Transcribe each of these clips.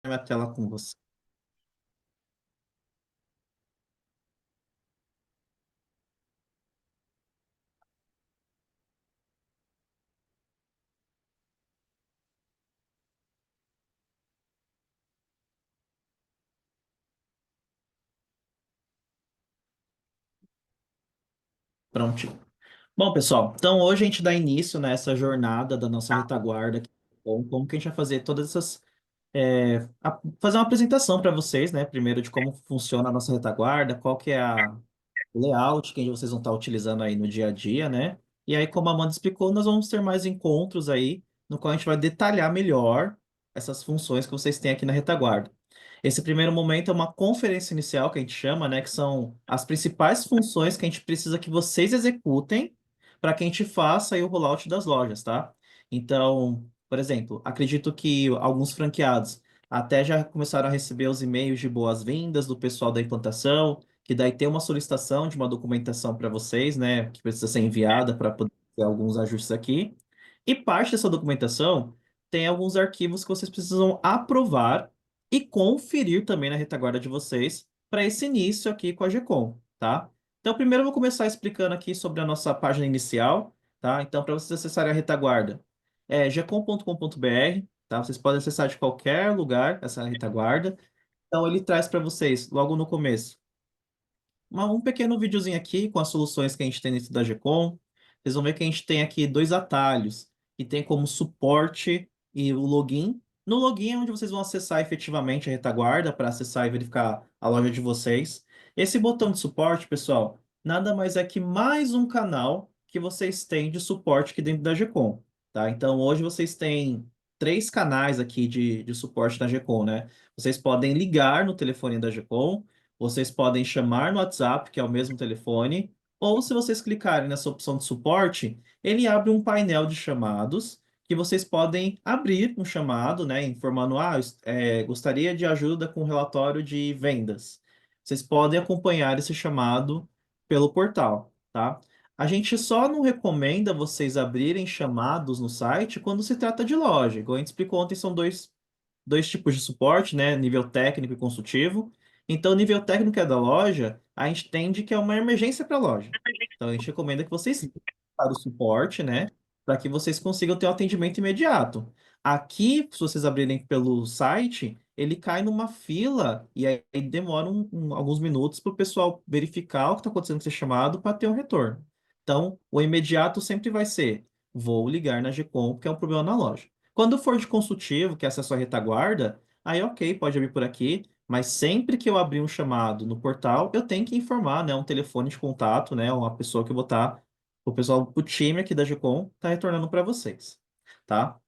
minha tela com você. Prontinho. Bom, pessoal, então hoje a gente dá início nessa jornada da nossa retaguarda aqui. Bom, como que a gente vai fazer todas essas. Fazer uma apresentação para vocês, né? Primeiro de como funciona a nossa retaguarda, qual que é o layout que vocês vão estar utilizando aí no dia a dia, né? E aí, como a Amanda explicou, nós vamos ter mais encontros aí, no qual a gente vai detalhar melhor essas funções que vocês têm aqui na retaguarda. Esse primeiro momento é uma conferência inicial que a gente chama, né? Que são as principais funções que a gente precisa que vocês executem para que a gente faça aí o rollout das lojas, tá? Então, por exemplo, acredito que alguns franqueados até já começaram a receber os e-mails de boas-vindas do pessoal da implantação, que daí tem uma solicitação de uma documentação para vocês, né, que precisa ser enviada para poder ter alguns ajustes aqui. E parte dessa documentação tem alguns arquivos que vocês precisam aprovar e conferir também na retaguarda de vocês para esse início aqui com a GCOM, tá? Então, primeiro eu vou começar explicando aqui sobre a nossa página inicial, tá? Então, para vocês acessarem a retaguarda, é gcom.com.br, tá? Vocês podem acessar de qualquer lugar essa retaguarda. Então, ele traz para vocês, logo no começo, um pequeno videozinho aqui com as soluções que a gente tem dentro da GCOM. Vocês vão ver que a gente tem aqui dois atalhos, que tem como suporte e o login. No login é onde vocês vão acessar efetivamente a retaguarda para acessar e verificar a loja de vocês. Esse botão de suporte, pessoal, nada mais é que mais um canal que vocês têm de suporte aqui dentro da GCOM, tá? Então, hoje vocês têm três canais aqui de suporte da GCOM, né? Vocês podem ligar no telefone da GCOM, vocês podem chamar no WhatsApp, que é o mesmo telefone, ou se vocês clicarem nessa opção de suporte, ele abre um painel de chamados que vocês podem abrir um chamado, né, informando, gostaria de ajuda com relatório de vendas. Vocês podem acompanhar esse chamado pelo portal, tá? A gente só não recomenda vocês abrirem chamados no site quando se trata de loja. Igual a gente explicou ontem, são dois tipos de suporte, né? Nível técnico e consultivo. Então, o nível técnico é da loja, a gente entende que é uma emergência para a loja. Então, a gente recomenda que vocês liguem para o suporte, né? Para que vocês consigam ter um atendimento imediato. Aqui, se vocês abrirem pelo site, ele cai numa fila e aí demora alguns minutos para o pessoal verificar o que está acontecendo com esse chamado para ter um retorno. Então, o imediato sempre vai ser: vou ligar na GCOM, que é um problema na loja. Quando for de consultivo, que é acesso à retaguarda, aí ok, pode abrir por aqui, mas sempre que eu abrir um chamado no portal, eu tenho que informar, né, um telefone de contato, né, uma pessoa que eu vou estar, o pessoal, o time aqui da GCOM está retornando para vocês, tá?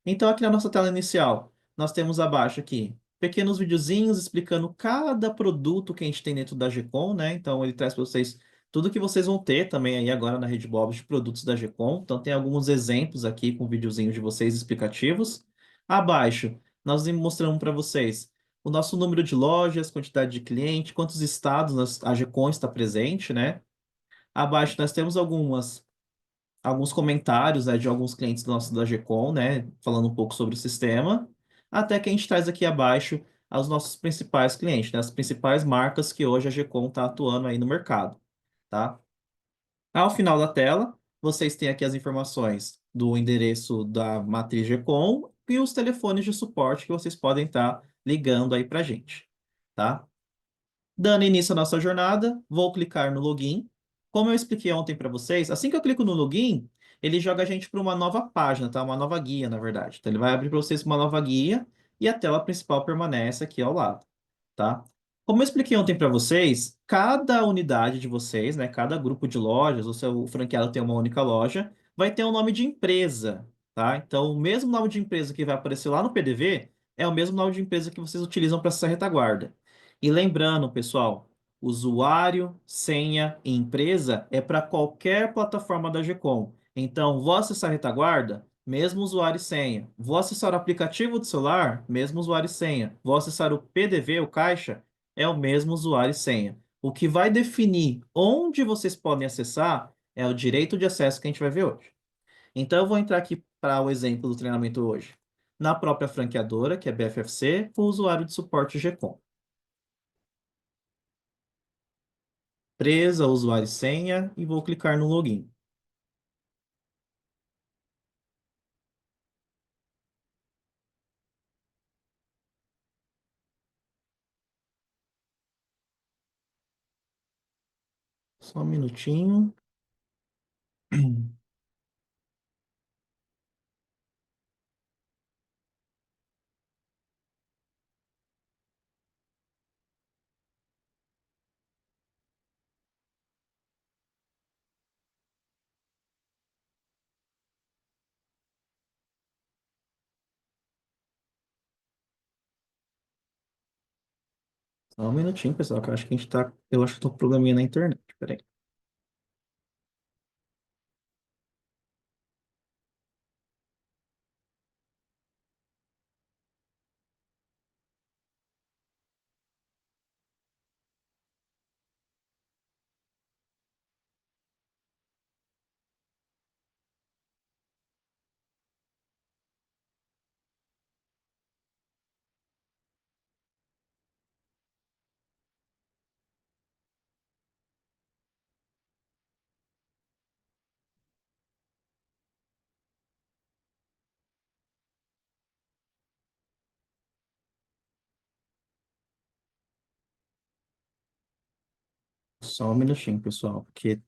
Então, aqui na nossa tela inicial, nós temos abaixo aqui pequenos videozinhos explicando cada produto que a gente tem dentro da GCOM, né? Então, ele traz para vocês tudo que vocês vão ter também aí agora na Rede Bob de produtos da GCOM. Então, tem alguns exemplos aqui com videozinhos de vocês explicativos. Abaixo, nós mostramos para vocês o nosso número de lojas, quantidade de cliente, quantos estados a GCOM está presente, né? Abaixo, nós temos alguns comentários, né, de alguns clientes nossos da GCOM, né, falando um pouco sobre o sistema, até que a gente traz aqui abaixo os nossos principais clientes, né, as principais marcas que hoje a GCOM está atuando aí no mercado, tá? Ao final da tela, vocês têm aqui as informações do endereço da matriz GCOM e os telefones de suporte que vocês podem estar ligando aí para a gente, tá? Dando início à nossa jornada, vou clicar no login. Como eu expliquei ontem para vocês, assim que eu clico no login, ele joga a gente para uma nova página, tá? Uma nova guia, na verdade. Então, ele vai abrir para vocês uma nova guia e a tela principal permanece aqui ao lado, tá? Como eu expliquei ontem para vocês, cada unidade de vocês, né? Cada grupo de lojas, o seu franqueado tem uma única loja, vai ter um nome de empresa, tá? Então, o mesmo nome de empresa que vai aparecer lá no PDV é o mesmo nome de empresa que vocês utilizam para essa retaguarda. E lembrando, pessoal, usuário, senha e empresa é para qualquer plataforma da GCOM. Então, vou acessar a retaguarda, mesmo usuário e senha. Vou acessar o aplicativo do celular, mesmo usuário e senha. Vou acessar o PDV, o caixa, é o mesmo usuário e senha. O que vai definir onde vocês podem acessar é o direito de acesso que a gente vai ver hoje. Então, eu vou entrar aqui para o exemplo do treinamento hoje. na própria franqueadora, que é BFFC, com o usuário de suporte GCOM. Empresa, usuário e senha, e vou clicar no login. Só um minutinho. Só um minutinho, pessoal, que eu acho que a gente tá. Eu acho que tô com um probleminha na internet. Peraí. Só um minutinho, pessoal, porque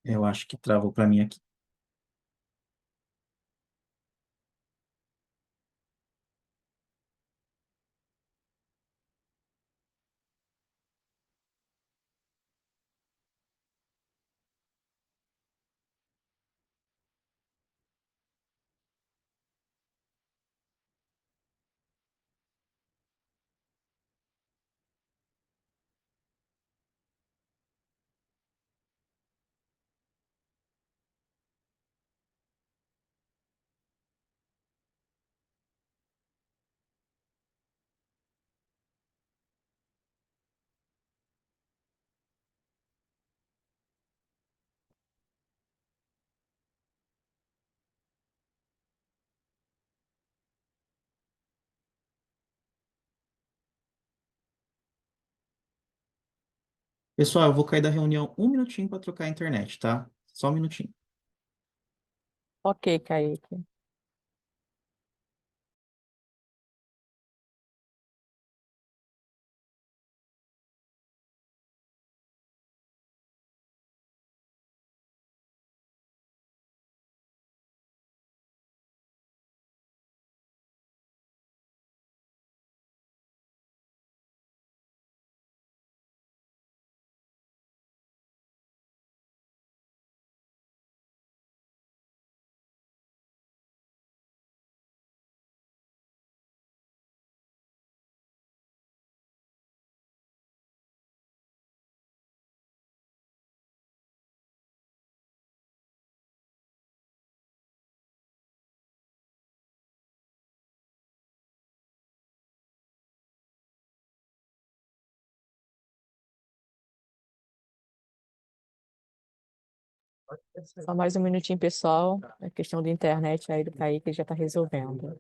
eu acho que travou para mim aqui. Pessoal, eu vou cair da reunião um minutinho para trocar a internet, tá? Só um minutinho. Ok, Kaique. Só mais um minutinho, pessoal. A questão da internet aí do Kaique já está resolvendo.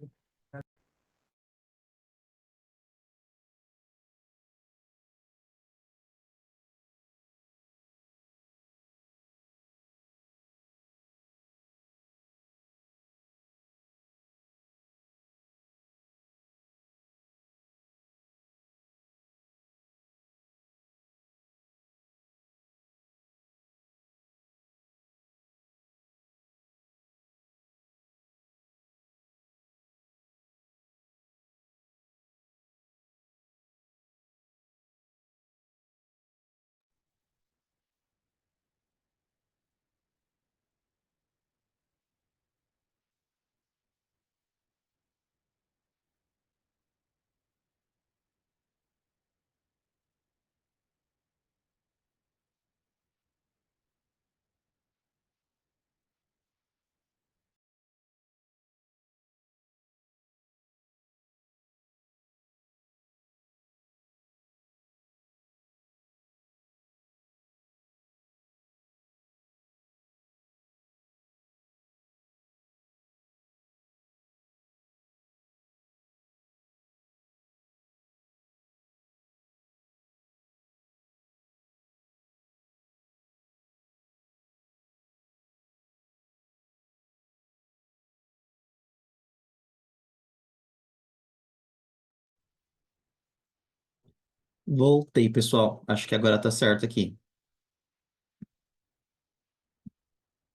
Voltei, pessoal. Acho que agora tá certo aqui.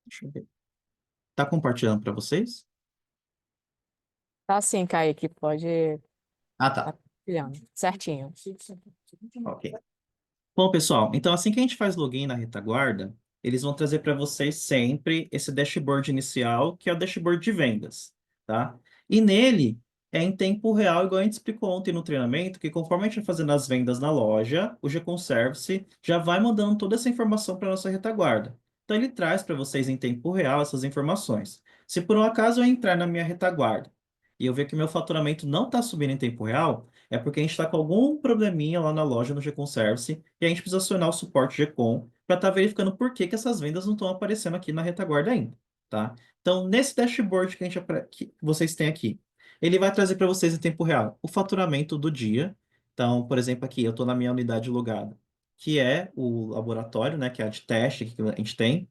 Deixa eu ver. Tá compartilhando para vocês? Tá sim, Kaique, pode Ah, tá tá. compartilhando. Certinho. Ok. Bom, pessoal, então assim que a gente faz login na retaguarda, eles vão trazer para vocês sempre esse dashboard inicial, que é o dashboard de vendas, tá? E nele é em tempo real, igual a gente explicou ontem no treinamento, que conforme a gente vai fazendo as vendas na loja, o G-Conservice já vai mandando toda essa informação para nossa retaguarda. Então ele traz para vocês em tempo real essas informações. Se por um acaso eu entrar na minha retaguarda e eu ver que meu faturamento não está subindo em tempo real, é porque a gente está com algum probleminha lá na loja no G-Conservice e a gente precisa acionar o suporte G-Com para estar verificando por que que essas vendas não estão aparecendo aqui na retaguarda ainda, tá? Então, nesse dashboard que que vocês têm aqui, ele vai trazer para vocês em tempo real o faturamento do dia. Então, por exemplo, aqui eu estou na minha unidade logada, que é o laboratório, né, que é a de teste que a gente tem.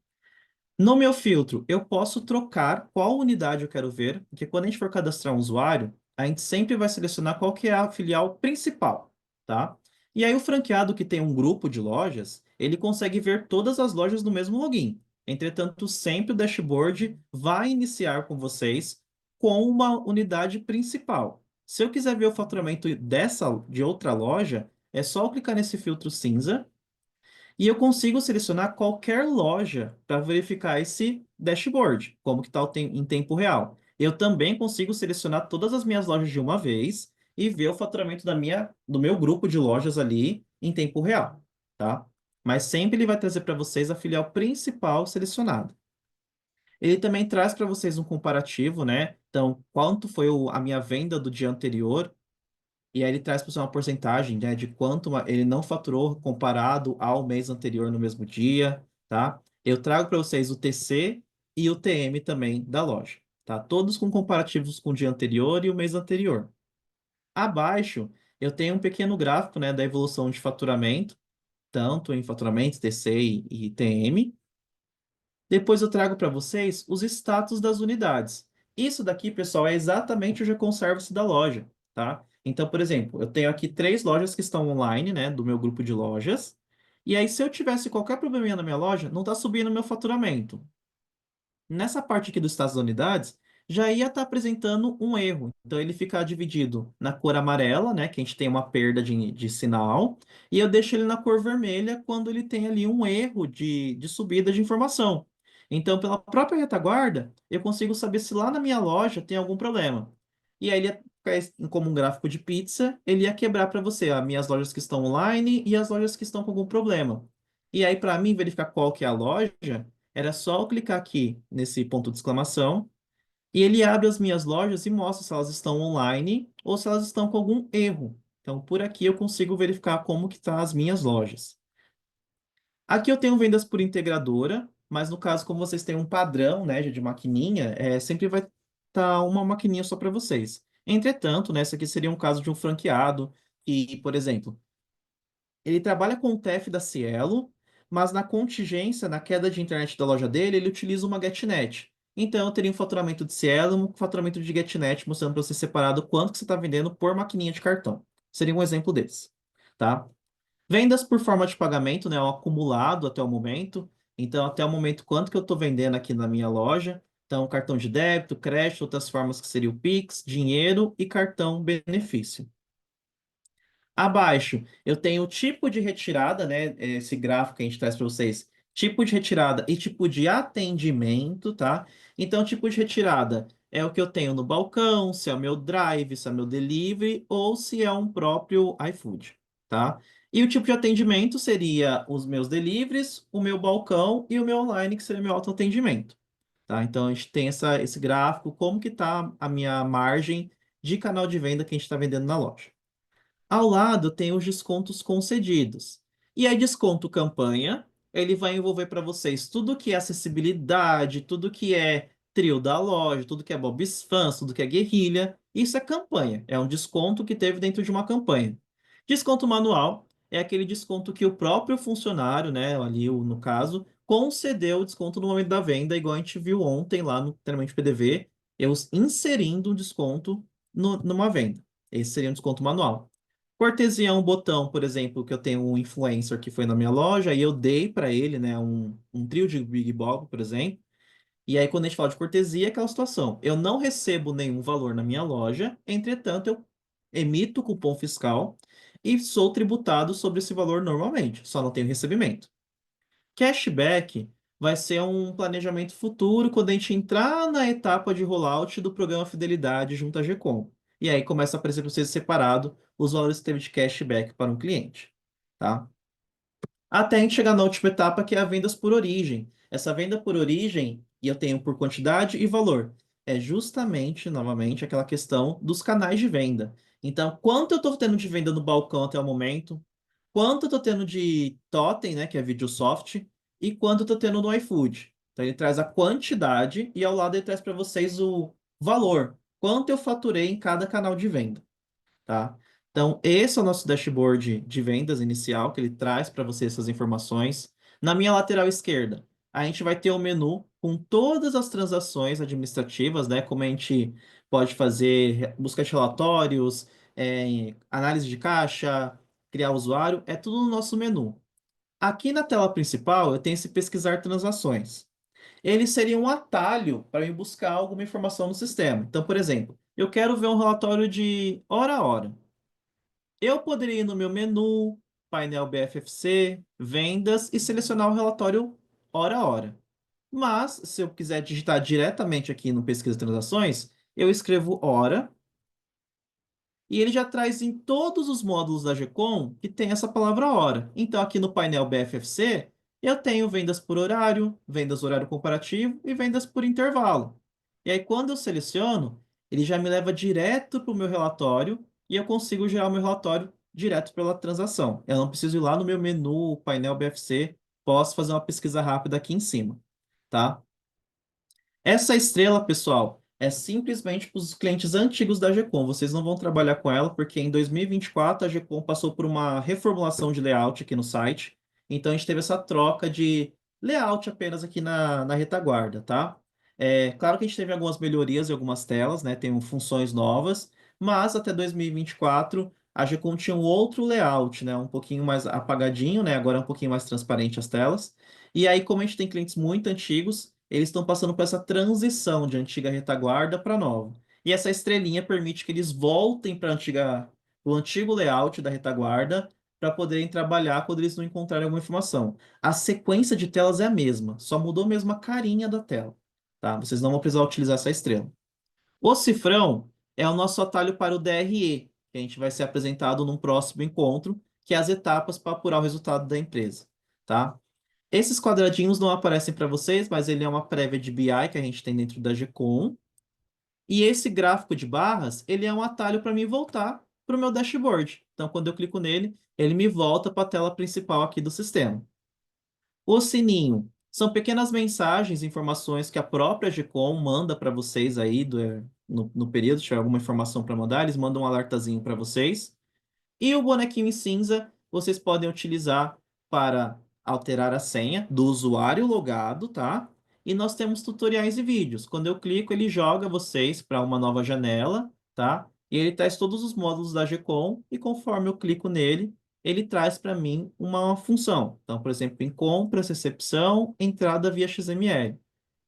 No meu filtro, eu posso trocar qual unidade eu quero ver, porque quando a gente for cadastrar um usuário, a gente sempre vai selecionar qual que é a filial principal, tá? E aí o franqueado que tem um grupo de lojas, ele consegue ver todas as lojas no mesmo login. Entretanto, sempre o dashboard vai iniciar com vocês com uma unidade principal. Se eu quiser ver o faturamento de outra loja, é só eu clicar nesse filtro cinza e eu consigo selecionar qualquer loja para verificar esse dashboard, como que está em tempo real. Eu também consigo selecionar todas as minhas lojas de uma vez e ver o faturamento do meu grupo de lojas ali em tempo real, tá? Mas sempre ele vai trazer para vocês a filial principal selecionada. Ele também traz para vocês um comparativo, né? Então, quanto foi a minha venda do dia anterior e aí ele traz para você uma porcentagem, né, de quanto ele não faturou comparado ao mês anterior no mesmo dia, tá? Eu trago para vocês o TC e o TM também da loja, tá? Todos com comparativos com o dia anterior e o mês anterior. Abaixo, eu tenho um pequeno gráfico, né, da evolução de faturamento, tanto em faturamento, TC e TM. Depois eu trago para vocês os status das unidades. Isso daqui, pessoal, é exatamente o G-Conservice da loja, tá? Então, por exemplo, eu tenho aqui 3 lojas que estão online, né, do meu grupo de lojas. E aí, se eu tivesse qualquer probleminha na minha loja, não está subindo meu faturamento. Nessa parte aqui do status das unidades, já ia estar apresentando um erro. Então, ele fica dividido na cor amarela, né, que a gente tem uma perda de sinal, e eu deixo ele na cor vermelha quando ele tem ali um erro de subida de informação. Então, pela própria retaguarda, eu consigo saber se lá na minha loja tem algum problema. E aí, ele ia ficar como um gráfico de pizza, ele ia quebrar para você as minhas lojas que estão online e as lojas que estão com algum problema. E aí, para mim, verificar qual que é a loja. Era só eu clicar aqui nesse ponto de exclamação e ele abre as minhas lojas e mostra se elas estão online ou se elas estão com algum erro. Então, por aqui eu consigo verificar como que tá as minhas lojas. Aqui eu tenho vendas por integradora, mas no caso, como vocês têm um padrão, né, de maquininha, sempre vai estar uma maquininha só para vocês. Entretanto, né, esse aqui seria um caso de um franqueado que, por exemplo, ele trabalha com o TF da Cielo, mas na contingência, na queda de internet da loja dele, ele utiliza uma GetNet. Então, eu teria um faturamento de Cielo, um faturamento de GetNet, mostrando para você separado quanto que você está vendendo por maquininha de cartão. Seria um exemplo desse, tá? Vendas por forma de pagamento, né? O acumulado até o momento. Então, até o momento, quanto que eu estou vendendo aqui na minha loja. Então, cartão de débito, crédito, outras formas que seria o Pix, dinheiro e cartão benefício. Abaixo, eu tenho o tipo de retirada, né? Esse gráfico que a gente traz para vocês. Tipo de retirada e tipo de atendimento, tá? Então, tipo de retirada é o que eu tenho no balcão, se é o meu drive, se é o meu delivery ou se é um próprio iFood, tá? E o tipo de atendimento seria os meus deliveries, o meu balcão e o meu online, que seria meu autoatendimento, tá? Então, a gente tem esse gráfico, como que tá a minha margem de canal de venda que a gente está vendendo na loja. Ao lado tem os descontos concedidos. E aí, desconto campanha, ele vai envolver para vocês tudo que é acessibilidade, tudo que é trio da loja, tudo que é Bob's Fans, tudo que é guerrilha. Isso é campanha, é um desconto que teve dentro de uma campanha. Desconto manual é aquele desconto que o próprio funcionário, né, ali no caso, concedeu o desconto no momento da venda, igual a gente viu ontem lá no treinamento PDV, eu inserindo um desconto numa venda. Esse seria um desconto manual. Cortesia é um botão, por exemplo, que eu tenho um influencer que foi na minha loja e eu dei para ele, né, um trio de Big Bob, por exemplo. E aí, quando a gente fala de cortesia, é aquela situação. Eu não recebo nenhum valor na minha loja, entretanto, eu emito cupom fiscal e sou tributado sobre esse valor normalmente, só não tenho recebimento. Cashback vai ser um planejamento futuro quando a gente entrar na etapa de rollout do programa Fidelidade junto à GCOM. E aí começa a aparecer para vocês separado os valores que teve de cashback para um cliente, tá? Até a gente chegar na última etapa, que é a vendas por origem. Essa venda por origem, e eu tenho por quantidade e valor, é justamente, novamente, aquela questão dos canais de venda. Então, quanto eu estou tendo de venda no balcão até o momento, quanto eu estou tendo de totem, né, que é Videosoft, e quanto eu estou tendo no iFood. Então, ele traz a quantidade e ao lado ele traz para vocês o valor, quanto eu faturei em cada canal de venda, tá? Então, esse é o nosso dashboard de vendas inicial, que ele traz para você essas informações. Na minha lateral esquerda, a gente vai ter o menu com todas as transações administrativas, né? Como a gente pode fazer busca de relatórios, análise de caixa, criar usuário, é tudo no nosso menu. Aqui na tela principal, eu tenho esse pesquisar transações. Ele seria um atalho para eu buscar alguma informação no sistema. Então, por exemplo, eu quero ver um relatório de hora a hora. Eu poderia ir no meu menu, painel BFFC, vendas e selecionar o relatório hora a hora. Mas, se eu quiser digitar diretamente aqui no pesquisa de transações, eu escrevo hora e ele já traz em todos os módulos da GCOM que tem essa palavra hora. Então, aqui no painel BFFC, eu tenho vendas por horário, vendas horário comparativo e vendas por intervalo. E aí, quando eu seleciono, ele já me leva direto para o meu relatório e eu consigo gerar o meu relatório direto pela transação. Eu não preciso ir lá no meu menu, painel BFC, posso fazer uma pesquisa rápida aqui em cima, tá? Essa estrela, pessoal, é simplesmente para os clientes antigos da GCOM. Vocês não vão trabalhar com ela, porque em 2024 a GCOM passou por uma reformulação de layout aqui no site. Então a gente teve essa troca de layout apenas aqui na retaguarda, tá? É claro que a gente teve algumas melhorias em algumas telas, né? Tem funções novas, mas até 2024 a GCOM tinha um outro layout, né? Um pouquinho mais apagadinho, né? Agora é um pouquinho mais transparente as telas. E aí, como a gente tem clientes muito antigos, eles estão passando por essa transição de antiga retaguarda para nova. E essa estrelinha permite que eles voltem para o antigo layout da retaguarda para poderem trabalhar quando eles não encontrarem alguma informação. A sequência de telas é a mesma, só mudou mesmo a carinha da tela, tá? Vocês não vão precisar utilizar essa estrela. O cifrão é o nosso atalho para o DRE, que a gente vai ser apresentado num próximo encontro, que é as etapas para apurar o resultado da empresa, tá? Esses quadradinhos não aparecem para vocês, mas ele é uma prévia de BI que a gente tem dentro da GCOM. E esse gráfico de barras, ele é um atalho para me voltar para o meu dashboard. Então, quando eu clico nele, ele me volta para a tela principal aqui do sistema. O sininho são pequenas mensagens, informações que a própria GCOM manda para vocês aí no período, se tiver alguma informação para mandar, eles mandam um alertazinho para vocês. E o bonequinho em cinza vocês podem utilizar para alterar a senha do usuário logado, tá? E nós temos tutoriais e vídeos. Quando eu clico, ele joga vocês para uma nova janela, tá? E ele traz todos os módulos da GCOM e conforme eu clico nele, ele traz para mim uma função. Então, por exemplo, em compras, recepção, entrada via XML.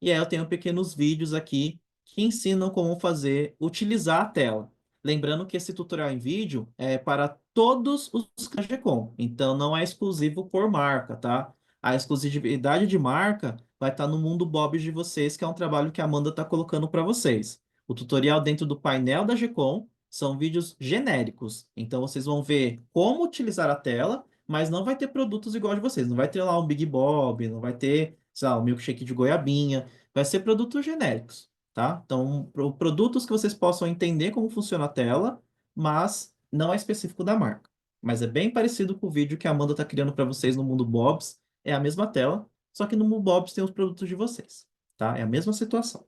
E aí eu tenho pequenos vídeos aqui que ensinam como fazer, utilizar a tela. Lembrando que esse tutorial em vídeo é para todos os Cagecom, então não é exclusivo por marca, tá? A exclusividade de marca vai estar no Mundo Bob de vocês, que é um trabalho que a Amanda está colocando para vocês. O tutorial dentro do painel da GCOM são vídeos genéricos, então vocês vão ver como utilizar a tela, mas não vai ter produtos igual de vocês. Não vai ter lá um Big Bob, não vai ter, sei lá, um milkshake de goiabinha, vai ser produtos genéricos, tá? Então, produtos que vocês possam entender como funciona a tela, mas não é específico da marca. Mas é bem parecido com o vídeo que a Amanda está criando para vocês no Mundo Bobs. É a mesma tela, só que no Mundo Bobs tem os produtos de vocês, tá? É a mesma situação.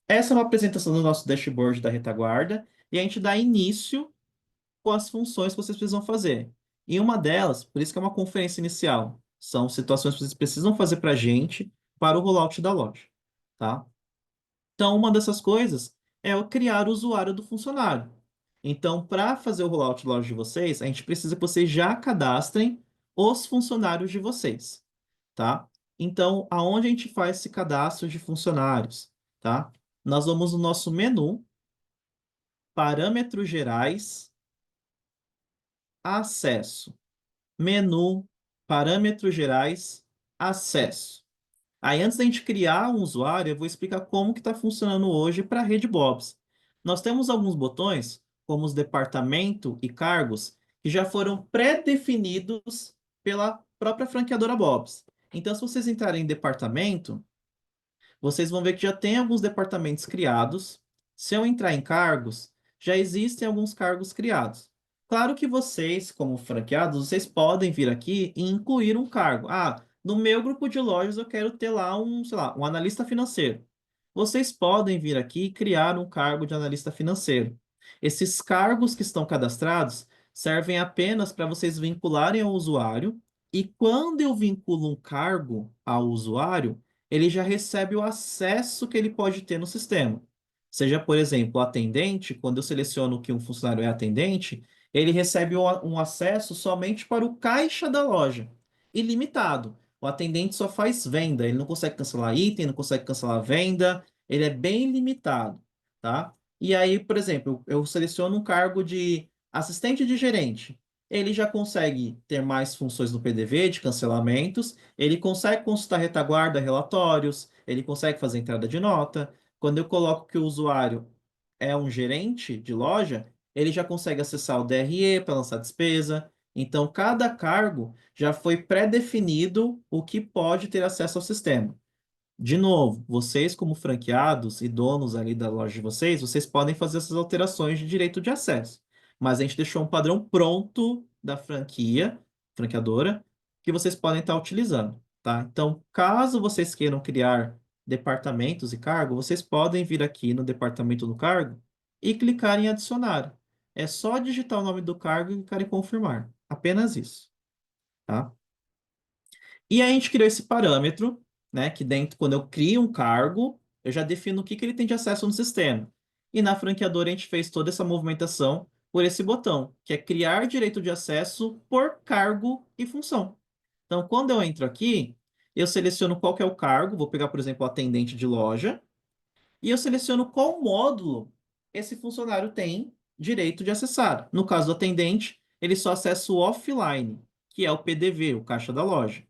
Essa é uma apresentação do nosso dashboard da retaguarda e a gente dá início com as funções que vocês precisam fazer. E uma delas, por isso que é uma conferência inicial, são situações que vocês precisam fazer para a gente para o rollout da loja, tá? Então, uma dessas coisas é eu criar o usuário do funcionário. Então, para fazer o rollout de loja de vocês, a gente precisa que vocês já cadastrem os funcionários de vocês, tá? Então, aonde a gente faz esse cadastro de funcionários, tá? Nós vamos no nosso menu, parâmetros gerais, acesso. Menu, parâmetros gerais, acesso. Aí, antes da gente criar um usuário, eu vou explicar como que está funcionando hoje para a rede Bobs. Nós temos alguns botões, como os departamento e cargos, que já foram pré-definidos pela própria franqueadora Bobs. Então, se vocês entrarem em departamento, vocês vão ver que já tem alguns departamentos criados. Se eu entrar em cargos, já existem alguns cargos criados. Claro que vocês, como franqueados, vocês podem vir aqui e incluir um cargo. Ah, no meu grupo de lojas eu quero ter lá um, sei lá, um analista financeiro. Vocês podem vir aqui e criar um cargo de analista financeiro. Esses cargos que estão cadastrados servem apenas para vocês vincularem ao usuário, e quando eu vinculo um cargo ao usuário, ele já recebe o acesso que ele pode ter no sistema. Seja, por exemplo, o atendente, quando eu seleciono que um funcionário é atendente, ele recebe um acesso somente para o caixa da loja, ilimitado. O atendente só faz venda, ele não consegue cancelar item, não consegue cancelar venda, ele é bem limitado, tá? E aí, por exemplo, eu seleciono um cargo de assistente de gerente. Ele já consegue ter mais funções no PDV de cancelamentos, ele consegue consultar retaguarda, relatórios, ele consegue fazer entrada de nota. Quando eu coloco que o usuário é um gerente de loja, ele já consegue acessar o DRE para lançar despesa. Então, cada cargo já foi pré-definido o que pode ter acesso ao sistema. De novo, vocês como franqueados e donos ali da loja de vocês, vocês podem fazer essas alterações de direito de acesso. Mas a gente deixou um padrão pronto da franquia, franqueadora, que vocês podem estar utilizando, tá? Então, caso vocês queiram criar departamentos e cargo, vocês podem vir aqui no departamento do cargo e clicar em adicionar. É só digitar o nome do cargo e clicar em confirmar. Apenas isso, tá? E aí a gente criou esse parâmetro, né? Que dentro, quando eu crio um cargo, eu já defino o que que ele tem de acesso no sistema. E na franqueadora a gente fez toda essa movimentação por esse botão, que é criar direito de acesso por cargo e função. Então, quando eu entro aqui, eu seleciono qual que é o cargo, vou pegar, por exemplo, o atendente de loja, e eu seleciono qual módulo esse funcionário tem direito de acessar. No caso do atendente, ele só acessa o offline, que é o PDV, o caixa da loja.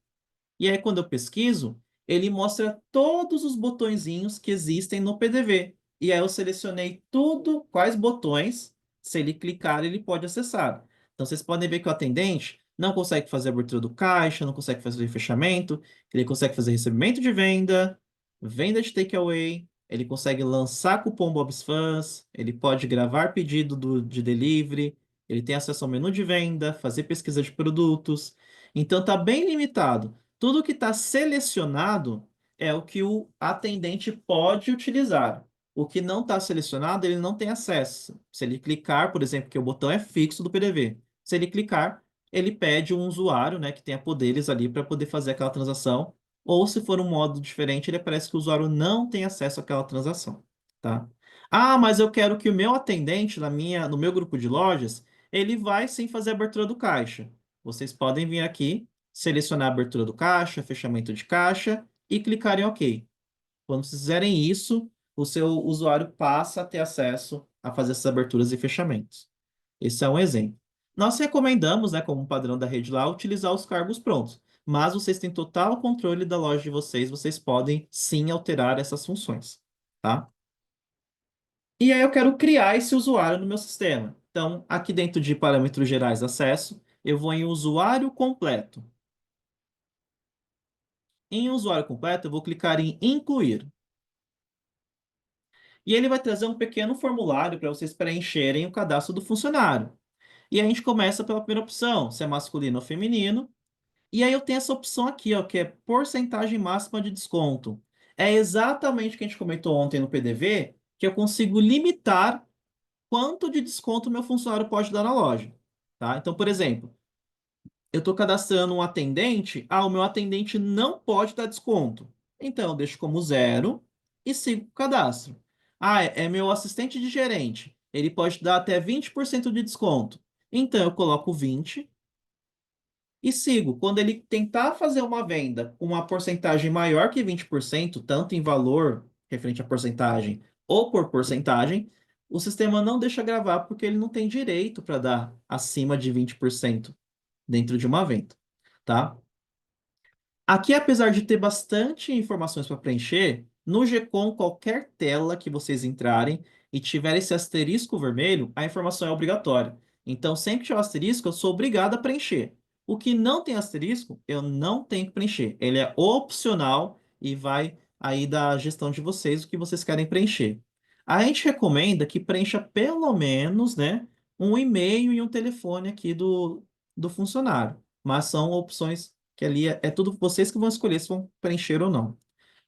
E aí, quando eu pesquiso, ele mostra todos os botõezinhos que existem no PDV. E aí eu selecionei tudo, quais botões, se ele clicar, ele pode acessar. Então, vocês podem ver que o atendente não consegue fazer a abertura do caixa, não consegue fazer fechamento, ele consegue fazer recebimento de venda, venda de takeaway, ele consegue lançar cupom Bob's Fãs, ele pode gravar pedido de delivery, ele tem acesso ao menu de venda, fazer pesquisa de produtos. Então, está bem limitado. Tudo que está selecionado é o que o atendente pode utilizar. O que não está selecionado, ele não tem acesso. Se ele clicar, por exemplo, que o botão é fixo do PDV. Se ele clicar, ele pede um usuário, né, que tenha poderes ali para poder fazer aquela transação. Ou se for um modo diferente, ele aparece que o usuário não tem acesso àquela transação, tá? Ah, mas eu quero que o meu atendente no meu grupo de lojas, ele vai sim fazer a abertura do caixa. Vocês podem vir aqui, selecionar a abertura do caixa, fechamento de caixa e clicar em OK. Quando vocês fizerem isso, o seu usuário passa a ter acesso a fazer essas aberturas e fechamentos. Esse é um exemplo. Nós recomendamos, né, como um padrão da rede lá, utilizar os cargos prontos. Mas vocês têm total controle da loja de vocês, vocês podem sim alterar essas funções, tá? E aí eu quero criar esse usuário no meu sistema. Então, aqui dentro de parâmetros gerais acesso, eu vou em usuário completo. Em usuário completo, eu vou clicar em incluir. E ele vai trazer um pequeno formulário para vocês preencherem o cadastro do funcionário. E a gente começa pela primeira opção, se é masculino ou feminino. E aí eu tenho essa opção aqui, ó, que é porcentagem máxima de desconto. É exatamente o que a gente comentou ontem no PDV, que eu consigo limitar quanto de desconto meu funcionário pode dar na loja. Tá? Então, por exemplo, eu estou cadastrando um atendente, o meu atendente não pode dar desconto. Então, eu deixo como zero e sigo o cadastro. Ah, é meu assistente de gerente. ele pode dar até 20% de desconto. Então, eu coloco 20 e sigo. Quando ele tentar fazer uma venda com uma porcentagem maior que 20%, tanto em valor, referente à porcentagem, ou por porcentagem, o sistema não deixa gravar porque ele não tem direito para dar acima de 20% dentro de uma venda, tá? Aqui, apesar de ter bastante informações para preencher, no GCOM, qualquer tela que vocês entrarem e tiver esse asterisco vermelho, a informação é obrigatória. Então, sempre que tiver o asterisco, eu sou obrigado a preencher. O que não tem asterisco, eu não tenho que preencher. Ele é opcional e vai aí da gestão de vocês o que vocês querem preencher. A gente recomenda que preencha pelo menos, né, um e-mail e um telefone aqui do funcionário. Mas são opções que ali é tudo vocês que vão escolher se vão preencher ou não.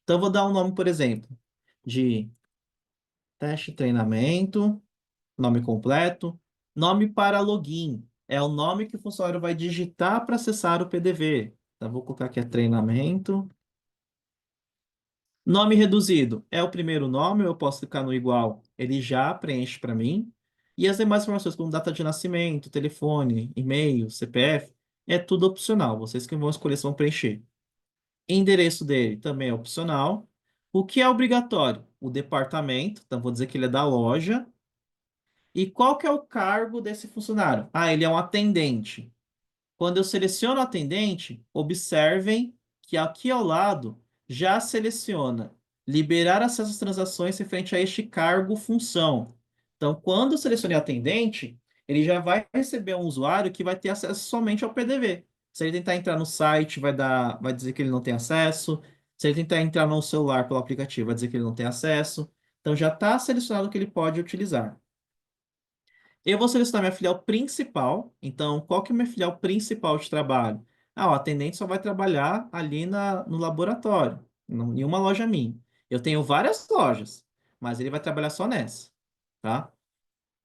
Então, eu vou dar um nome, por exemplo, de teste treinamento, nome completo, nome para login. É o nome que o funcionário vai digitar para acessar o PDV. Então, vou colocar aqui treinamento. Nome reduzido é o primeiro nome, eu posso clicar no igual, ele já preenche para mim. E as demais informações, como data de nascimento, telefone, e-mail, CPF, é tudo opcional. Vocês que vão escolher se vão preencher. Endereço dele também é opcional. O que é obrigatório? O departamento, então vou dizer que ele é da loja. E qual que é o cargo desse funcionário? Ah, ele é um atendente. Quando eu seleciono atendente, observem que aqui ao lado já seleciona liberar acesso às transações referente a este cargo função. Então, quando eu selecionei atendente, ele já vai receber um usuário que vai ter acesso somente ao PDV. Se ele tentar entrar no site, vai dizer que ele não tem acesso. Se ele tentar entrar no celular pelo aplicativo, vai dizer que ele não tem acesso. Então, já está selecionado o que ele pode utilizar. Eu vou selecionar minha filial principal. Então, qual que é a minha filial principal de trabalho? Ah, o atendente só vai trabalhar ali no laboratório, em uma loja minha. Eu tenho várias lojas, mas ele vai trabalhar só nessa, tá?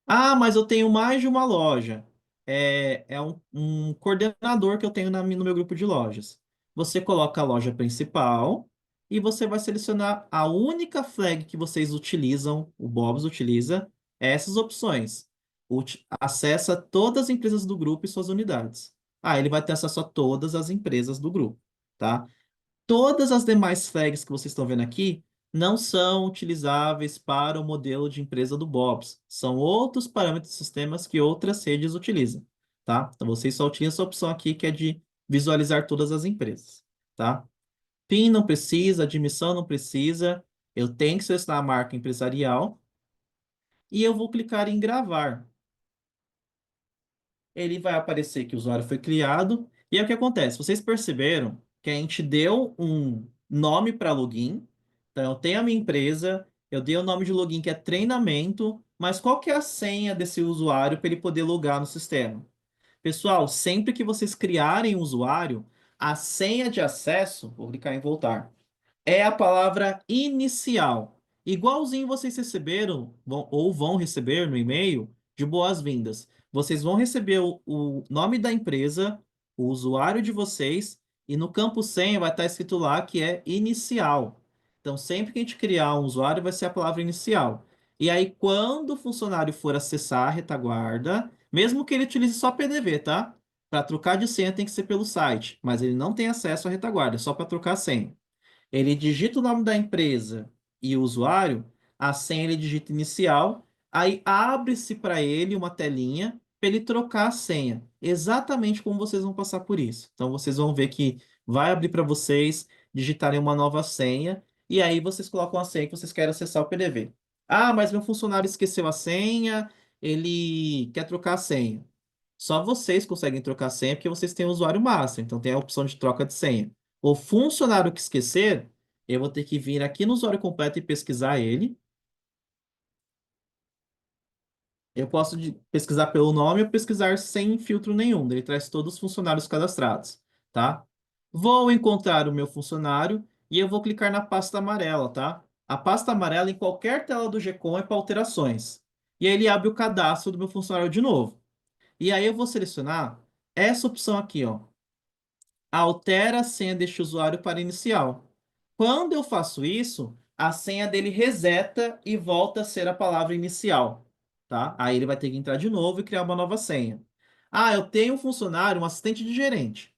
Ah, mas eu tenho mais de uma loja. É um coordenador que eu tenho no meu grupo de lojas. Você coloca a loja principal e você vai selecionar a única flag que vocês utilizam, o Bob's utiliza, é essas opções. Acessa todas as empresas do grupo e suas unidades. Ah, ele vai ter acesso a todas as empresas do grupo, tá? Todas as demais flags que vocês estão vendo aqui não são utilizáveis para o modelo de empresa do Bob's. São outros parâmetros de sistemas que outras redes utilizam, tá? Então, vocês só utilizam essa opção aqui, que é de visualizar todas as empresas, tá? PIN não precisa, admissão não precisa. Eu tenho que selecionar a marca empresarial e eu vou clicar em gravar. Ele vai aparecer que o usuário foi criado. E é o que acontece. Vocês perceberam que a gente deu um nome para login. Então, eu tenho a minha empresa, eu dei o nome de login que é treinamento, mas qual que é a senha desse usuário para ele poder logar no sistema? Pessoal, sempre que vocês criarem um usuário, a senha de acesso, vou clicar em voltar, é a palavra inicial. Igualzinho vocês receberam, ou vão receber no e-mail de boas-vindas. Vocês vão receber o nome da empresa, o usuário de vocês, e no campo senha vai estar escrito lá que é inicial. Então, sempre que a gente criar um usuário, vai ser a palavra inicial. E aí, quando o funcionário for acessar a retaguarda, mesmo que ele utilize só PDV, tá? Para trocar de senha tem que ser pelo site, mas ele não tem acesso à retaguarda, é só para trocar a senha. Ele digita o nome da empresa e o usuário, a senha ele digita inicial, aí abre-se para ele uma telinha para ele trocar a senha, exatamente como vocês vão passar por isso. Então vocês vão ver que vai abrir para vocês digitarem uma nova senha e aí vocês colocam a senha que vocês querem acessar o PDV. Ah, mas meu funcionário esqueceu a senha, ele quer trocar a senha. Só vocês conseguem trocar senha porque vocês têm o usuário master, então tem a opção de troca de senha. O funcionário que esquecer, eu vou ter que vir aqui no usuário completo e pesquisar ele. Eu posso pesquisar pelo nome ou pesquisar sem filtro nenhum. Ele traz todos os funcionários cadastrados, tá? Vou encontrar o meu funcionário e eu vou clicar na pasta amarela, tá? A pasta amarela em qualquer tela do GCOM é para alterações. E aí ele abre o cadastro do meu funcionário de novo. E aí eu vou selecionar essa opção aqui, ó. Altera a senha deste usuário para inicial. Quando eu faço isso, a senha dele reseta e volta a ser a palavra inicial. tá? Aí ele vai ter que entrar de novo e criar uma nova senha. Ah, eu tenho um funcionário, um assistente de gerente,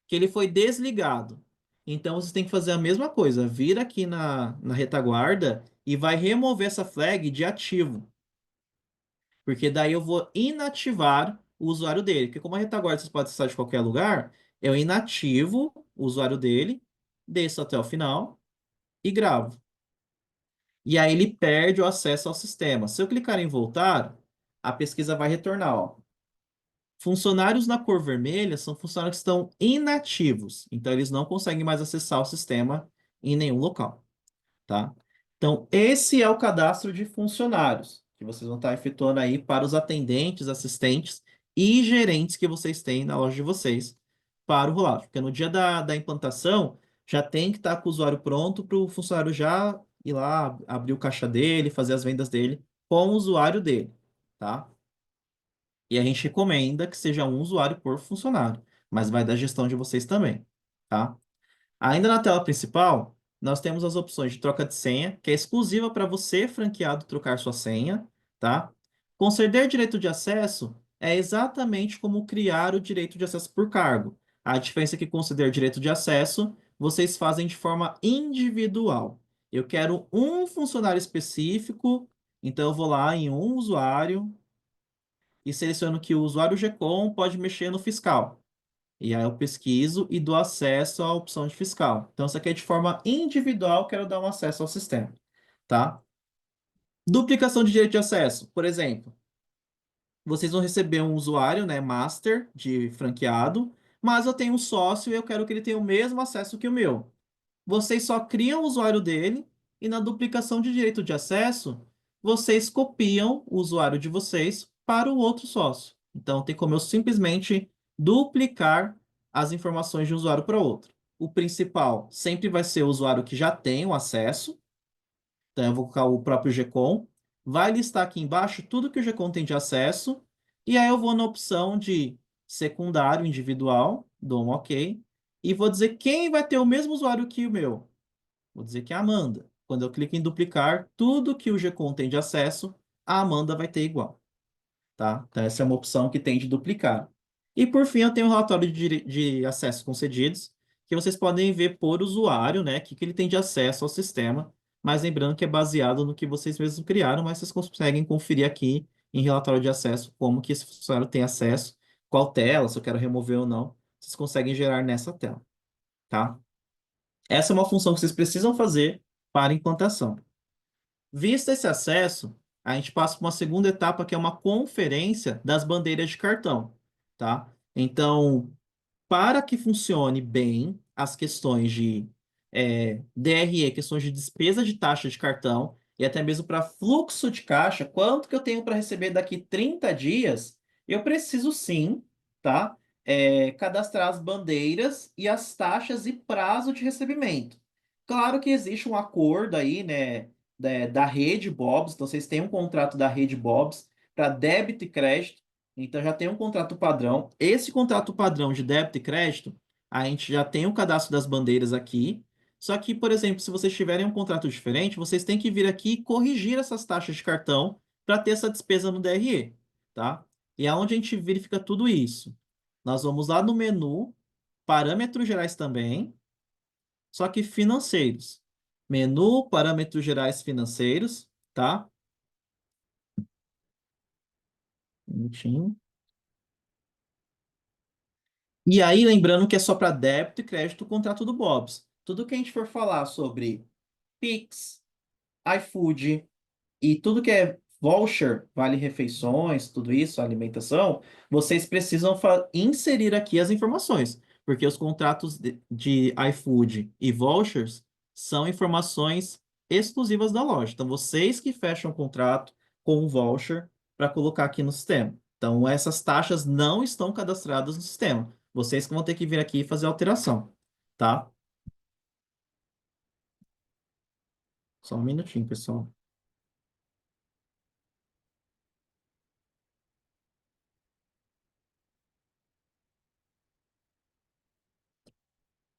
que ele foi desligado. Então você tem que fazer a mesma coisa, vir aqui na retaguarda e vai remover essa flag de ativo, porque daí eu vou inativar o usuário dele, porque como a retaguarda você pode acessar de qualquer lugar, eu inativo o usuário dele, desço até o final e gravo. E aí ele perde o acesso ao sistema. Se eu clicar em voltar, a pesquisa vai retornar, ó. Funcionários na cor vermelha são funcionários que estão inativos, então eles não conseguem mais acessar o sistema em nenhum local, tá? Então, esse é o cadastro de funcionários que vocês vão estar efetuando aí para os atendentes, assistentes e gerentes que vocês têm na loja de vocês para o rollout. Porque no dia da implantação, já tem que estar com o usuário pronto para o funcionário já ir lá, abrir o caixa dele, fazer as vendas dele com o usuário dele, tá? E a gente recomenda que seja um usuário por funcionário, mas vai da gestão de vocês também, tá? Ainda na tela principal, nós temos as opções de troca de senha, que é exclusiva para você, franqueado, trocar sua senha, tá? Conceder direito de acesso é exatamente como criar o direito de acesso por cargo. A diferença é que conceder direito de acesso, vocês fazem de forma individual. Eu quero um funcionário específico, então eu vou lá em um usuário e seleciono que o usuário GCOM pode mexer no fiscal. E aí eu pesquiso e dou acesso à opção de fiscal. Então, isso aqui é de forma individual, quero dar um acesso ao sistema, tá? Duplicação de direito de acesso. Por exemplo, vocês vão receber um usuário, né, master de franqueado, mas eu tenho um sócio e eu quero que ele tenha o mesmo acesso que o meu. Vocês só criam o usuário dele e na duplicação de direito de acesso, vocês copiam o usuário de vocês para o outro sócio. Então, tem como eu simplesmente duplicar as informações de um usuário para outro. O principal sempre vai ser o usuário que já tem o acesso. Então, eu vou colocar o próprio GCOM. Vai listar aqui embaixo tudo que o GCOM tem de acesso. E aí eu vou na opção de secundário individual, dou um OK. E vou dizer quem vai ter o mesmo usuário que o meu. Vou dizer que é a Amanda. Quando eu clico em duplicar, tudo que o GCOM tem de acesso, a Amanda vai ter igual, tá? Então, essa é uma opção que tem de duplicar. E, por fim, eu tenho o relatório de acessos concedidos, que vocês podem ver por usuário, né? Que ele tem de acesso ao sistema. Mas lembrando que é baseado no que vocês mesmos criaram, mas vocês conseguem conferir aqui em relatório de acesso como que esse funcionário tem acesso, qual tela, se eu quero remover ou não. Vocês conseguem gerar nessa tela, tá? Essa é uma função que vocês precisam fazer para implantação. Visto esse acesso, a gente passa para uma segunda etapa, que é uma conferência das bandeiras de cartão, tá? Então, para que funcione bem as questões de DRE, questões de despesa de taxa de cartão, e até mesmo para fluxo de caixa, quanto que eu tenho para receber daqui 30 dias, eu preciso sim, tá? Cadastrar as bandeiras e as taxas e prazo de recebimento. Claro que existe um acordo aí, né, da rede Bob's, então vocês têm um contrato da rede Bob's para débito e crédito, então já tem um contrato padrão. Esse contrato padrão de débito e crédito, a gente já tem o cadastro das bandeiras aqui. Só que, por exemplo, se vocês tiverem um contrato diferente, vocês têm que vir aqui e corrigir essas taxas de cartão para ter essa despesa no DRE, tá? E aonde a gente verifica tudo isso? Nós vamos lá no menu, parâmetros gerais também, só que financeiros. Menu, parâmetros gerais financeiros, tá? Um minutinho. E aí, lembrando que é só para débito e crédito o contrato do Bob's. Tudo que a gente for falar sobre Pix, iFood e tudo que é voucher, vale refeições, tudo isso, alimentação, vocês precisam inserir aqui as informações, porque os contratos de iFood e vouchers são informações exclusivas da loja. Então, vocês que fecham o contrato com o voucher para colocar aqui no sistema. Então, essas taxas não estão cadastradas no sistema. Vocês que vão ter que vir aqui e fazer alteração, tá? Só um minutinho, pessoal.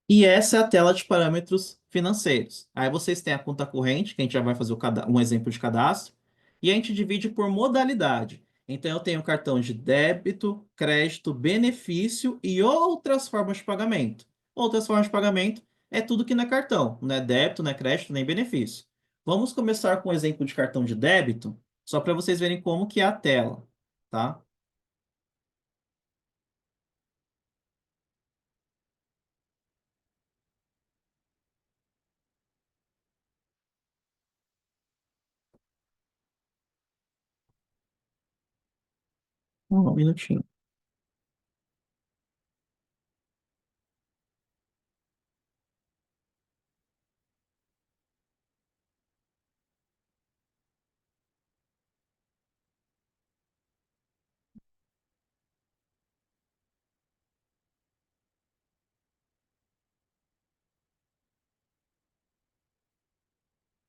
E essa é a tela de parâmetros financeiros. Aí vocês têm a conta corrente, que a gente já vai fazer um exemplo de cadastro. E a gente divide por modalidade. Então, eu tenho cartão de débito, crédito, benefício e outras formas de pagamento. Outras formas de pagamento é tudo que não é cartão, não é débito, não é crédito, nem benefício. Vamos começar com um exemplo de cartão de débito, só para vocês verem como que é a tela, tá? Um minutinho.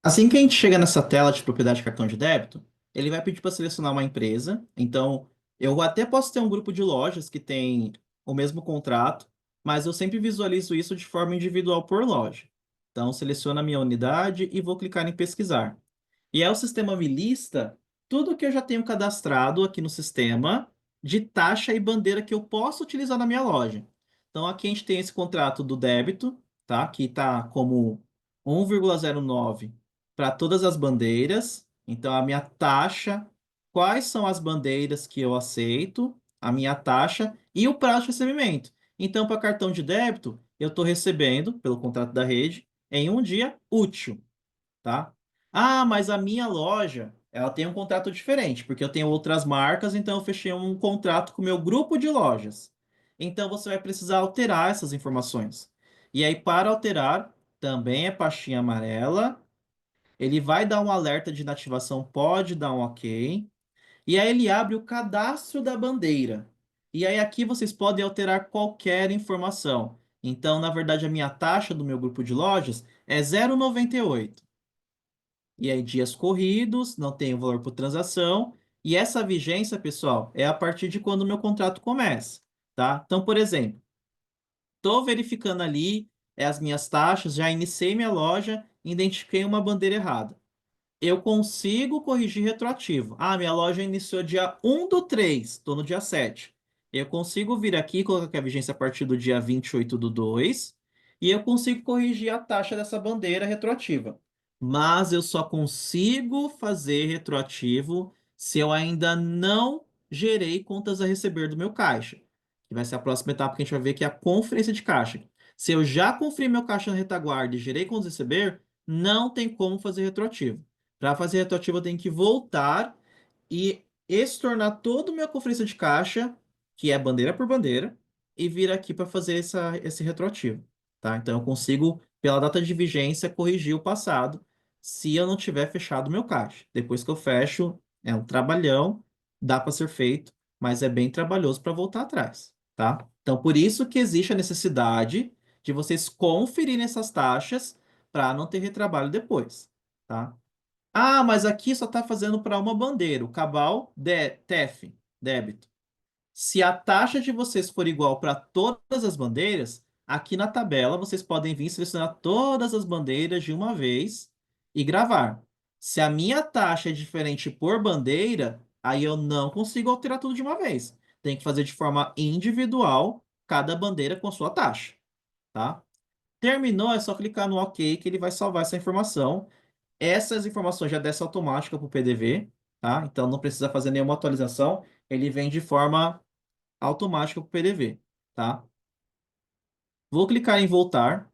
Assim que a gente chega nessa tela de propriedade de cartão de débito, ele vai pedir para selecionar uma empresa. Então, eu até posso ter um grupo de lojas que tem o mesmo contrato, mas eu sempre visualizo isso de forma individual por loja. Então, seleciono a minha unidade e vou clicar em pesquisar. E aí o sistema me lista tudo que eu já tenho cadastrado aqui no sistema de taxa e bandeira que eu posso utilizar na minha loja. Então aqui a gente tem esse contrato do débito, tá? Que está como 1,09 para todas as bandeiras. Então a minha taxa, quais são as bandeiras que eu aceito, a minha taxa e o prazo de recebimento. Então para cartão de débito, eu estou recebendo pelo contrato da rede em um dia útil, tá? Ah, mas a minha loja, ela tem um contrato diferente, porque eu tenho outras marcas, então eu fechei um contrato com o meu grupo de lojas. Então você vai precisar alterar essas informações. E aí, para alterar, também é pastinha amarela. Ele vai dar um alerta de inativação, pode dar um OK. E aí ele abre o cadastro da bandeira. E aí aqui vocês podem alterar qualquer informação. Então, na verdade, a minha taxa do meu grupo de lojas é 0,98. E aí, dias corridos, não tem o valor por transação. E essa vigência, pessoal, é a partir de quando o meu contrato começa, tá? Então, por exemplo, estou verificando ali as minhas taxas, já iniciei minha loja, identifiquei uma bandeira errada. Eu consigo corrigir retroativo. Ah, minha loja iniciou dia 1/3, estou no dia 7. Eu consigo vir aqui e colocar que a vigência a partir do dia 28/2 e eu consigo corrigir a taxa dessa bandeira retroativa. Mas eu só consigo fazer retroativo se eu ainda não gerei contas a receber do meu caixa, que vai ser a próxima etapa que a gente vai ver, que é a conferência de caixa. Se eu já conferi meu caixa na retaguarda e gerei contas a receber, não tem como fazer retroativo. Para fazer retroativo, eu tenho que voltar e estornar toda a minha conferência de caixa, que é bandeira por bandeira, e vir aqui para fazer esse retroativo, tá? Então, eu consigo, pela data de vigência, corrigir o passado se eu não tiver fechado o meu caixa. Depois que eu fecho, é um trabalhão, dá para ser feito, mas é bem trabalhoso para voltar atrás, tá? Então, por isso que existe a necessidade de vocês conferirem essas taxas para não ter retrabalho depois, tá? Ah, mas aqui só está fazendo para uma bandeira, o Cabal TEF, débito. Se a taxa de vocês for igual para todas as bandeiras, aqui na tabela vocês podem vir selecionar todas as bandeiras de uma vez e gravar. Se a minha taxa é diferente por bandeira, aí eu não consigo alterar tudo de uma vez. Tem que fazer de forma individual, cada bandeira com a sua taxa, tá? Terminou, é só clicar no OK que ele vai salvar essa informação. Essas informações já descem automática para o PDV, tá? Então não precisa fazer nenhuma atualização, ele vem de forma automática para o PDV, tá? Vou clicar em voltar.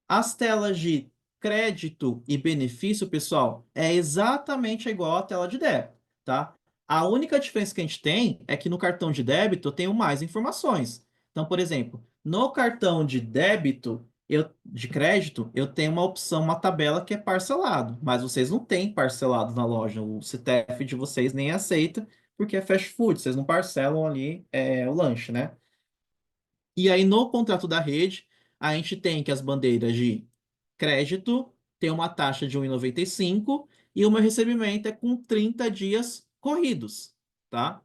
As telas de crédito e benefício, pessoal, é exatamente igual à tela de débito, tá? A única diferença que a gente tem é que no cartão de débito eu tenho mais informações. Então, por exemplo, no cartão de débito, de crédito, eu tenho uma opção, uma tabela que é parcelado, mas vocês não têm parcelado na loja. O CTF de vocês nem aceita, porque é fast food, vocês não parcelam ali o lanche, né? E aí, no contrato da rede, a gente tem que as bandeiras de crédito tem uma taxa de 1,95 e o meu recebimento é com 30 dias corridos, tá?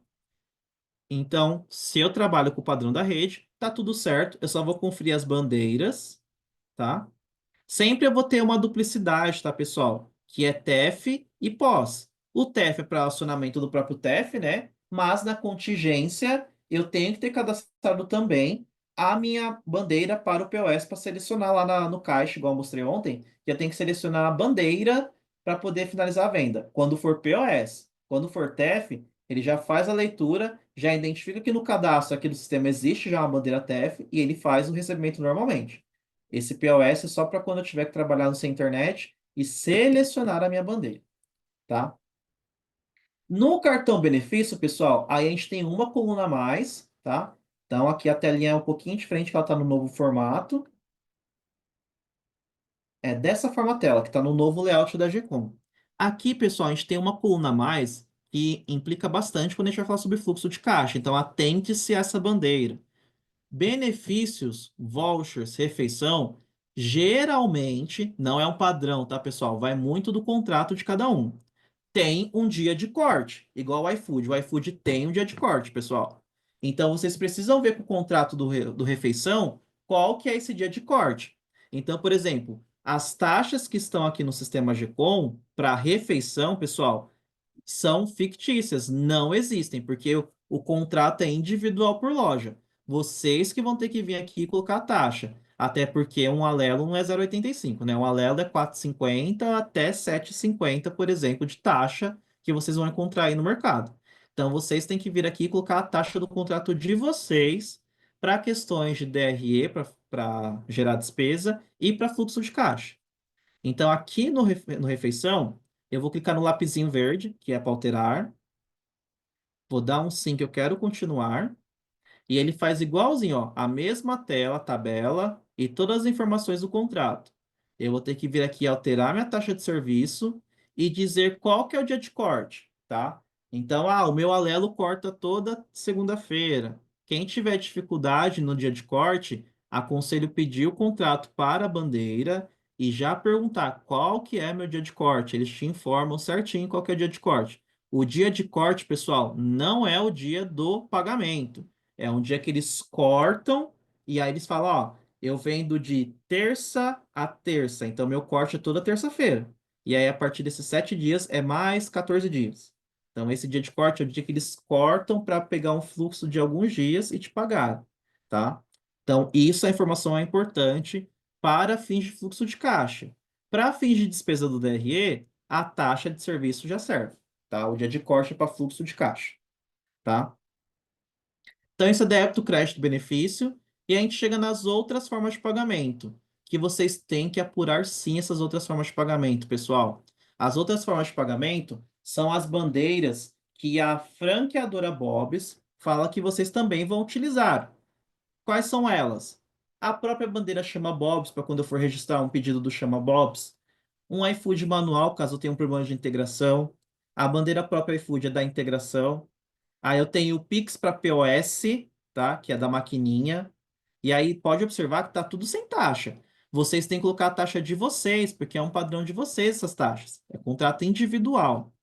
Então, se eu trabalho com o padrão da rede, tá tudo certo. Eu só vou conferir as bandeiras, tá? Sempre eu vou ter uma duplicidade, tá, pessoal? Que é TEF e pós. O TEF é para acionamento do próprio TEF, né? Mas na contingência, eu tenho que ter cadastrado também a minha bandeira para o POS para selecionar lá no caixa, igual eu mostrei ontem, que eu tenho que selecionar a bandeira para poder finalizar a venda. Quando for POS, quando for TEF, ele já faz a leitura, já identifica que no cadastro aqui do sistema existe já uma bandeira TEF e ele faz o recebimento normalmente. Esse POS é só para quando eu tiver que trabalhar no sem internet e selecionar a minha bandeira, tá? No cartão benefício, pessoal, aí a gente tem uma coluna a mais, tá? Então aqui a telinha é um pouquinho diferente, que ela está no novo formato. É dessa forma a tela, que está no novo layout da GCOM. Aqui, pessoal, a gente tem uma coluna a mais que implica bastante quando a gente vai falar sobre fluxo de caixa. Então atente-se a essa bandeira. Benefícios, vouchers, refeição, geralmente não é um padrão, tá, pessoal? Vai muito do contrato de cada um. Tem um dia de corte, igual o iFood. O iFood tem um dia de corte, pessoal. Então vocês precisam ver com o contrato do refeição qual que é esse dia de corte. Então, por exemplo, as taxas que estão aqui no sistema GCOM para refeição, pessoal, são fictícias, não existem, porque o contrato é individual por loja. Vocês que vão ter que vir aqui e colocar a taxa. Até porque um Alelo não é 0,85, né? Um Alelo é 4,50 até 7,50, por exemplo, de taxa que vocês vão encontrar aí no mercado. Então, vocês têm que vir aqui e colocar a taxa do contrato de vocês para questões de DRE, para gerar despesa, e para fluxo de caixa. Então, aqui no refeição, eu vou clicar no lapisinho verde, que é para alterar. Vou dar um sim que eu quero continuar. E ele faz igualzinho, ó, a mesma tela, tabela e todas as informações do contrato. Eu vou ter que vir aqui alterar minha taxa de serviço e dizer qual que é o dia de corte, tá? Então, o meu Alelo corta toda segunda-feira. Quem tiver dificuldade no dia de corte, aconselho pedir o contrato para a bandeira e já perguntar qual que é meu dia de corte. Eles te informam certinho qual que é o dia de corte. O dia de corte, pessoal, não é o dia do pagamento. É um dia que eles cortam e aí eles falam, ó, eu vendo de terça a terça, então meu corte é toda terça-feira. E aí a partir desses 7 dias é mais 14 dias. Então esse dia de corte é o dia que eles cortam para pegar um fluxo de alguns dias e te pagar, tá? Então isso a informação é importante para fins de fluxo de caixa. Para fins de despesa do DRE, a taxa de serviço já serve, tá? O dia de corte é para fluxo de caixa, tá? Então, isso é débito, crédito, benefício. E a gente chega nas outras formas de pagamento, que vocês têm que apurar sim essas outras formas de pagamento, pessoal. As outras formas de pagamento são as bandeiras que a franqueadora Bob's fala que vocês também vão utilizar. Quais são elas? A própria bandeira Chama Bob's, para quando eu for registrar um pedido do Chama Bob's. Um iFood manual, caso eu tenha um problema de integração. A bandeira própria iFood é da integração. Aí eu tenho o Pix para POS, tá? Que é da maquininha. E aí pode observar que tá tudo sem taxa. Vocês têm que colocar a taxa de vocês, porque é um padrão de vocês essas taxas. É contrato individual.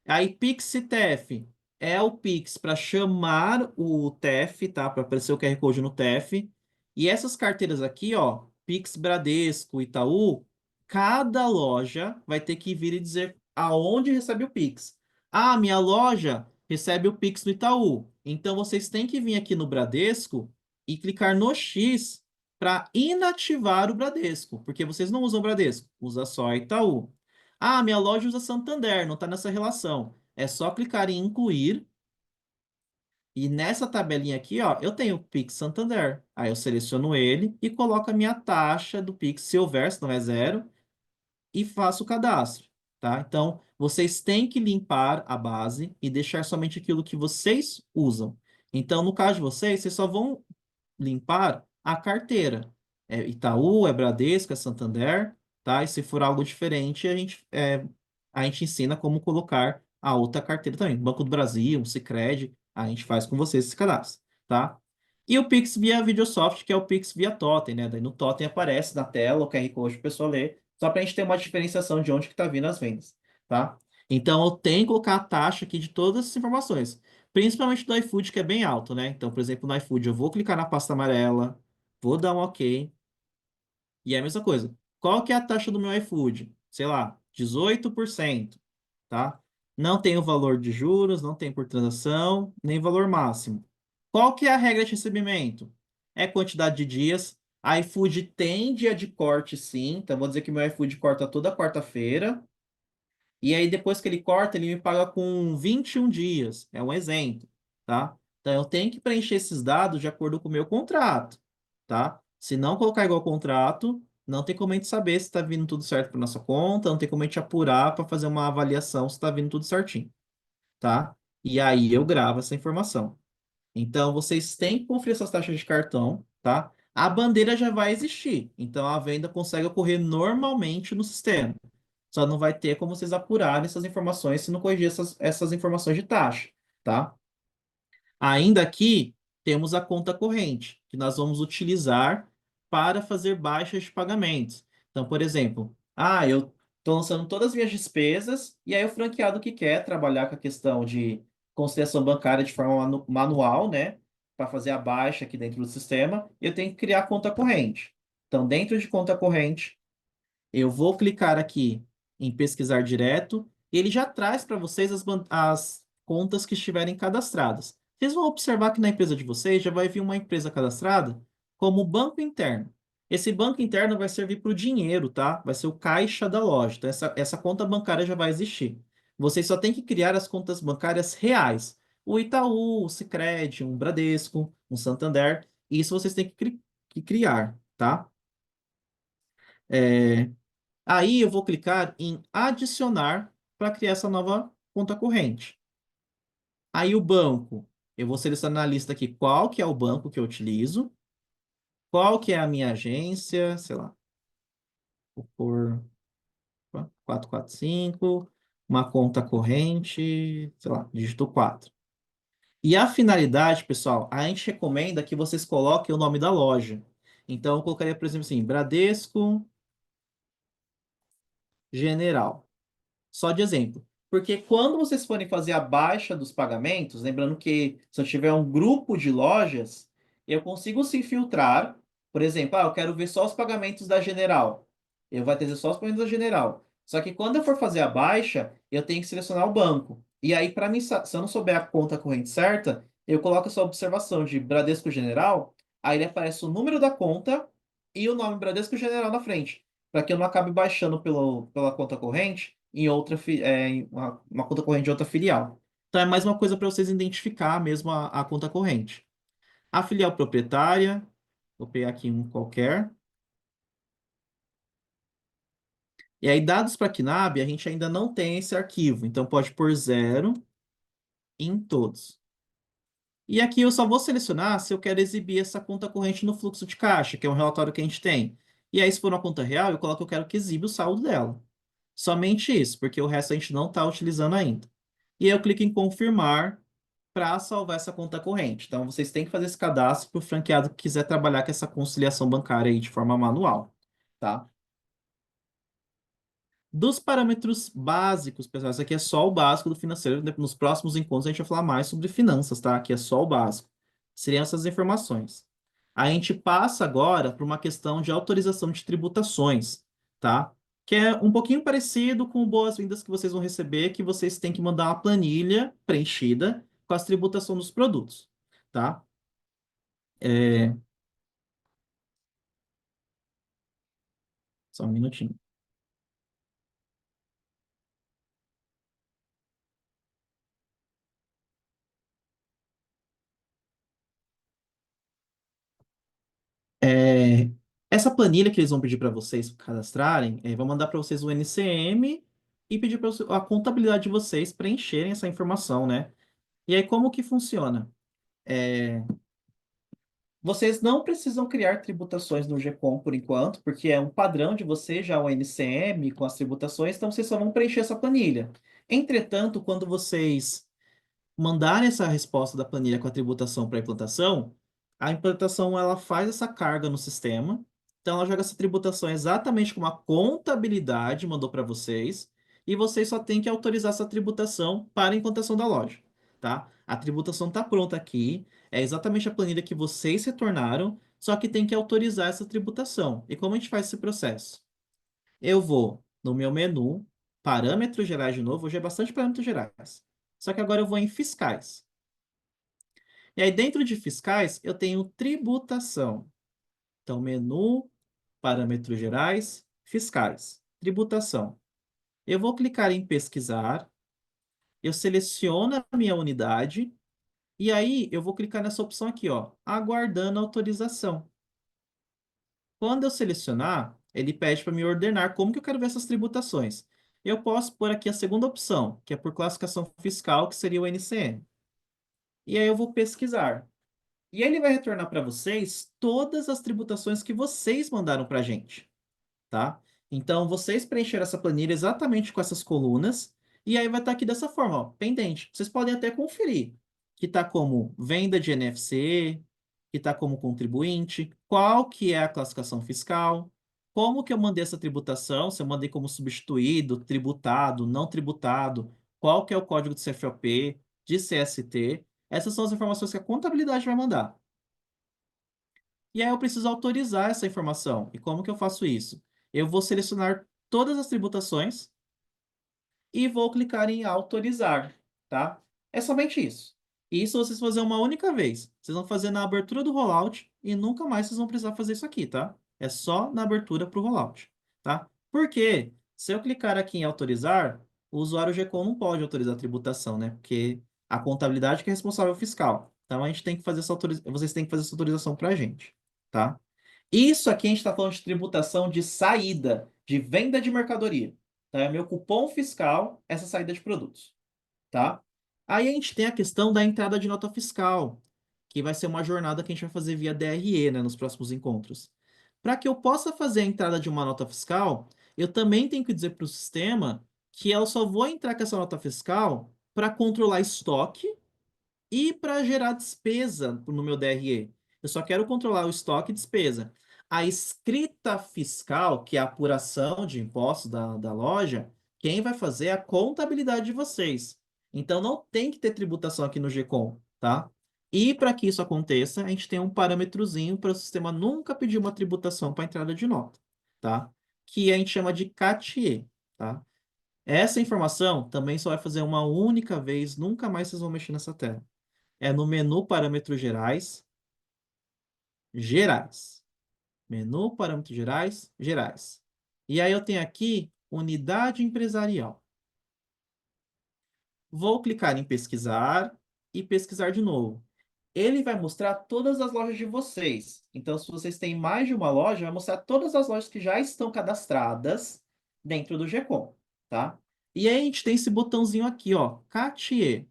Aí Pix e TEF é o Pix para chamar o TEF, tá? Para aparecer o QR Code no TEF. E essas carteiras aqui, ó, Pix Bradesco, Itaú, cada loja vai ter que vir e dizer aonde recebe o Pix. Ah, minha loja recebe o Pix no Itaú. Então vocês têm que vir aqui no Bradesco e clicar no X para inativar o Bradesco, porque vocês não usam o Bradesco, usa só Itaú. Ah, minha loja usa Santander, não está nessa relação. É só clicar em incluir e nessa tabelinha aqui, ó, eu tenho o Pix Santander. Aí eu seleciono ele e coloco a minha taxa do Pix, se houver, se não é zero, e faço o cadastro, tá? Então, vocês têm que limpar a base e deixar somente aquilo que vocês usam. Então, no caso de vocês, vocês só vão limpar a carteira. É Itaú, é Bradesco, é Santander, tá? E se for algo diferente, a gente ensina como colocar a outra carteira também. Banco do Brasil, Sicredi, a gente faz com vocês esse cadastro, tá? E o Pix via Videosoft, que é o Pix via Totem, né? Daí no Totem aparece na tela o QR Code para o pessoal ler, só para a gente ter uma diferenciação de onde que está vindo as vendas, tá? Então eu tenho que colocar a taxa aqui de todas as informações. Principalmente do iFood, que é bem alto, né? Então, por exemplo, no iFood, eu vou clicar na pasta amarela, vou dar um OK, e é a mesma coisa. Qual que é a taxa do meu iFood? Sei lá, 18%, tá? Não tem o valor de juros, não tem por transação, nem valor máximo. Qual que é a regra de recebimento? É quantidade de dias. A iFood tem dia de corte, sim. Então, vou dizer que meu iFood corta toda quarta-feira. E aí, depois que ele corta, ele me paga com 21 dias. É um exemplo, tá? Então, eu tenho que preencher esses dados de acordo com o meu contrato, tá? Se não colocar igual contrato, não tem como a gente saber se está vindo tudo certo para nossa conta, não tem como a gente apurar para fazer uma avaliação se está vindo tudo certinho, tá? E aí eu gravo essa informação. Então, vocês têm que conferir essas taxas de cartão, tá? A bandeira já vai existir, então a venda consegue ocorrer normalmente no sistema. Só não vai ter como vocês apurarem essas informações se não corrigir essas informações de taxa, tá? Ainda aqui, temos a conta corrente, que nós vamos utilizar para fazer baixas de pagamentos. Então, por exemplo, eu estou lançando todas as minhas despesas, e aí o franqueado que quer trabalhar com a questão de conciliação bancária de forma manual, né? Para fazer a baixa aqui dentro do sistema, eu tenho que criar conta corrente. Então, dentro de conta corrente, eu vou clicar aqui em pesquisar direto e ele já traz para vocês as contas que estiverem cadastradas. Vocês vão observar que na empresa de vocês já vai vir uma empresa cadastrada como banco interno. Esse banco interno vai servir para o dinheiro, tá? Vai ser o caixa da loja. Então, essa conta bancária já vai existir. Vocês só têm que criar as contas bancárias reais. O Itaú, o Sicredi, um Bradesco, um Santander. Isso vocês têm que criar, tá? É, Aí eu vou clicar em adicionar para criar essa nova conta corrente. Aí o banco, eu vou selecionar na lista aqui qual que é o banco que eu utilizo, qual que é a minha agência, sei lá, vou pôr 445, uma conta corrente, sei lá, dígito 4. E a finalidade, pessoal, a gente recomenda que vocês coloquem o nome da loja. Então, eu colocaria, por exemplo, assim, Bradesco General. Só de exemplo. Porque quando vocês forem fazer a baixa dos pagamentos, lembrando que se eu tiver um grupo de lojas, eu consigo se filtrar. Por exemplo, eu quero ver só os pagamentos da General. Eu vou trazer só os pagamentos da General. Só que quando eu for fazer a baixa, eu tenho que selecionar o banco. E aí, para mim, se eu não souber a conta corrente certa, eu coloco essa observação de Bradesco General, aí ele aparece o número da conta e o nome Bradesco General na frente, para que eu não acabe baixando pela conta corrente em em uma conta corrente de outra filial. Então é mais uma coisa para vocês identificar mesmo a conta corrente. A filial proprietária, vou pegar aqui um qualquer. E aí, dados para KNAB, a gente ainda não tem esse arquivo, então pode pôr zero em todos. E aqui eu só vou selecionar se eu quero exibir essa conta corrente no fluxo de caixa, que é um relatório que a gente tem. E aí, se for uma conta real, eu coloco que eu quero que exiba o saldo dela. Somente isso, porque o resto a gente não está utilizando ainda. E aí eu clico em confirmar para salvar essa conta corrente. Então, vocês têm que fazer esse cadastro para o franqueado que quiser trabalhar com essa conciliação bancária aí de forma manual, tá? Dos parâmetros básicos, pessoal, isso aqui é só o básico do financeiro. Nos próximos encontros a gente vai falar mais sobre finanças, tá? Aqui é só o básico. Seriam essas informações. A gente passa agora para uma questão de autorização de tributações, tá? Que é um pouquinho parecido com o boas-vindas que vocês vão receber, que vocês têm que mandar uma planilha preenchida com as tributações dos produtos, tá? É, só um minutinho. É, essa planilha que eles vão pedir para vocês cadastrarem, vão mandar para vocês o NCM e pedir para a contabilidade de vocês preencherem essa informação, né? E aí, como que funciona? É, Vocês não precisam criar tributações no GCOM por enquanto, porque é um padrão de você já o NCM com as tributações, então vocês só vão preencher essa planilha. Entretanto, quando vocês mandarem essa resposta da planilha com a tributação para a implantação, a implantação ela faz essa carga no sistema, então ela joga essa tributação exatamente como a contabilidade mandou para vocês, e vocês só têm que autorizar essa tributação para a implantação da loja, tá? A tributação está pronta aqui, é exatamente a planilha que vocês retornaram, só que tem que autorizar essa tributação. E como a gente faz esse processo? Eu vou no meu menu, parâmetros gerais de novo. Hoje é bastante parâmetros gerais. Só que agora eu vou em fiscais. E aí, dentro de fiscais, eu tenho tributação. Então, menu, parâmetros gerais, fiscais, tributação. Eu vou clicar em pesquisar, eu seleciono a minha unidade, e aí eu vou clicar nessa opção aqui, ó, aguardando autorização. Quando eu selecionar, ele pede para me ordenar como que eu quero ver essas tributações. Eu posso pôr aqui a segunda opção, que é por classificação fiscal, que seria o NCM. E aí eu vou pesquisar. E ele vai retornar para vocês todas as tributações que vocês mandaram para a gente, tá? Então, vocês preencheram essa planilha exatamente com essas colunas, e aí vai estar aqui dessa forma, ó, pendente. Vocês podem até conferir que está como venda de NFC, que está como contribuinte, qual que é a classificação fiscal, como que eu mandei essa tributação, se eu mandei como substituído, tributado, não tributado, qual que é o código de CFOP, de CST. Essas são as informações que a contabilidade vai mandar. E aí eu preciso autorizar essa informação. E como que eu faço isso? Eu vou selecionar todas as tributações e vou clicar em autorizar, tá? É somente isso. E isso vocês vão fazer uma única vez. Vocês vão fazer na abertura do rollout e nunca mais vocês vão precisar fazer isso aqui, tá? É só na abertura para o rollout, tá? Por quê? Se eu clicar aqui em autorizar, o usuário GCOM não pode autorizar a tributação, né? Porque a contabilidade que é responsável fiscal. Então a gente tem que fazer essa autorização, vocês têm que fazer essa autorização para a gente, tá? Isso aqui a gente está falando de tributação de saída, de venda de mercadoria. Tá? É meu cupom fiscal, essa saída de produtos. Tá? Aí a gente tem a questão da entrada de nota fiscal, que vai ser uma jornada que a gente vai fazer via DRE, né, nos próximos encontros. Para que eu possa fazer a entrada de uma nota fiscal, eu também tenho que dizer para o sistema que eu só vou entrar com essa nota fiscal para controlar estoque e para gerar despesa no meu DRE. Eu só quero controlar o estoque e despesa. A escrita fiscal, que é a apuração de impostos da loja, quem vai fazer é a contabilidade de vocês. Então não tem que ter tributação aqui no GCOM, tá? E para que isso aconteça, a gente tem um parâmetrozinho para o sistema nunca pedir uma tributação para entrada de nota, tá? Que a gente chama de CATIE, tá? Essa informação também só vai fazer uma única vez, nunca mais vocês vão mexer nessa tela. É no menu parâmetros gerais, gerais. Menu parâmetros gerais, gerais. E aí eu tenho aqui unidade empresarial. Vou clicar em pesquisar e pesquisar de novo. Ele vai mostrar todas as lojas de vocês. Então, se vocês têm mais de uma loja, vai mostrar todas as lojas que já estão cadastradas dentro do GCOM, tá? E aí a gente tem esse botãozinho aqui, ó, Cartier,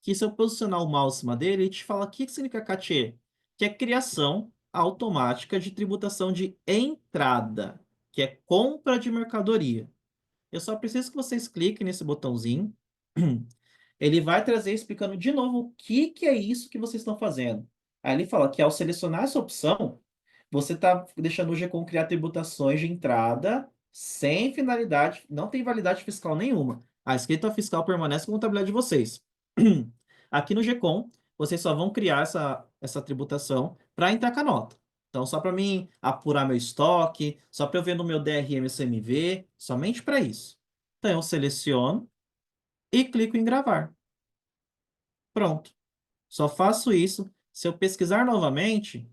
que se eu posicionar o mouse em cima dele, ele te fala o que significa CATIE, que é criação automática de tributação de entrada, que é compra de mercadoria. Eu só preciso que vocês cliquem nesse botãozinho. Ele vai trazer explicando de novo o que é isso que vocês estão fazendo. Aí ele fala que ao selecionar essa opção, você está deixando o GCOM criar tributações de entrada sem finalidade, não tem validade fiscal nenhuma. A escrita fiscal permanece com a contabilidade de vocês. Aqui no GCOM, vocês só vão criar essa tributação para entrar com a nota. Então, só para mim apurar meu estoque, só para eu ver no meu DRM CMV, somente para isso. Então, eu seleciono e clico em gravar. Pronto. Só faço isso. Se eu pesquisar novamente,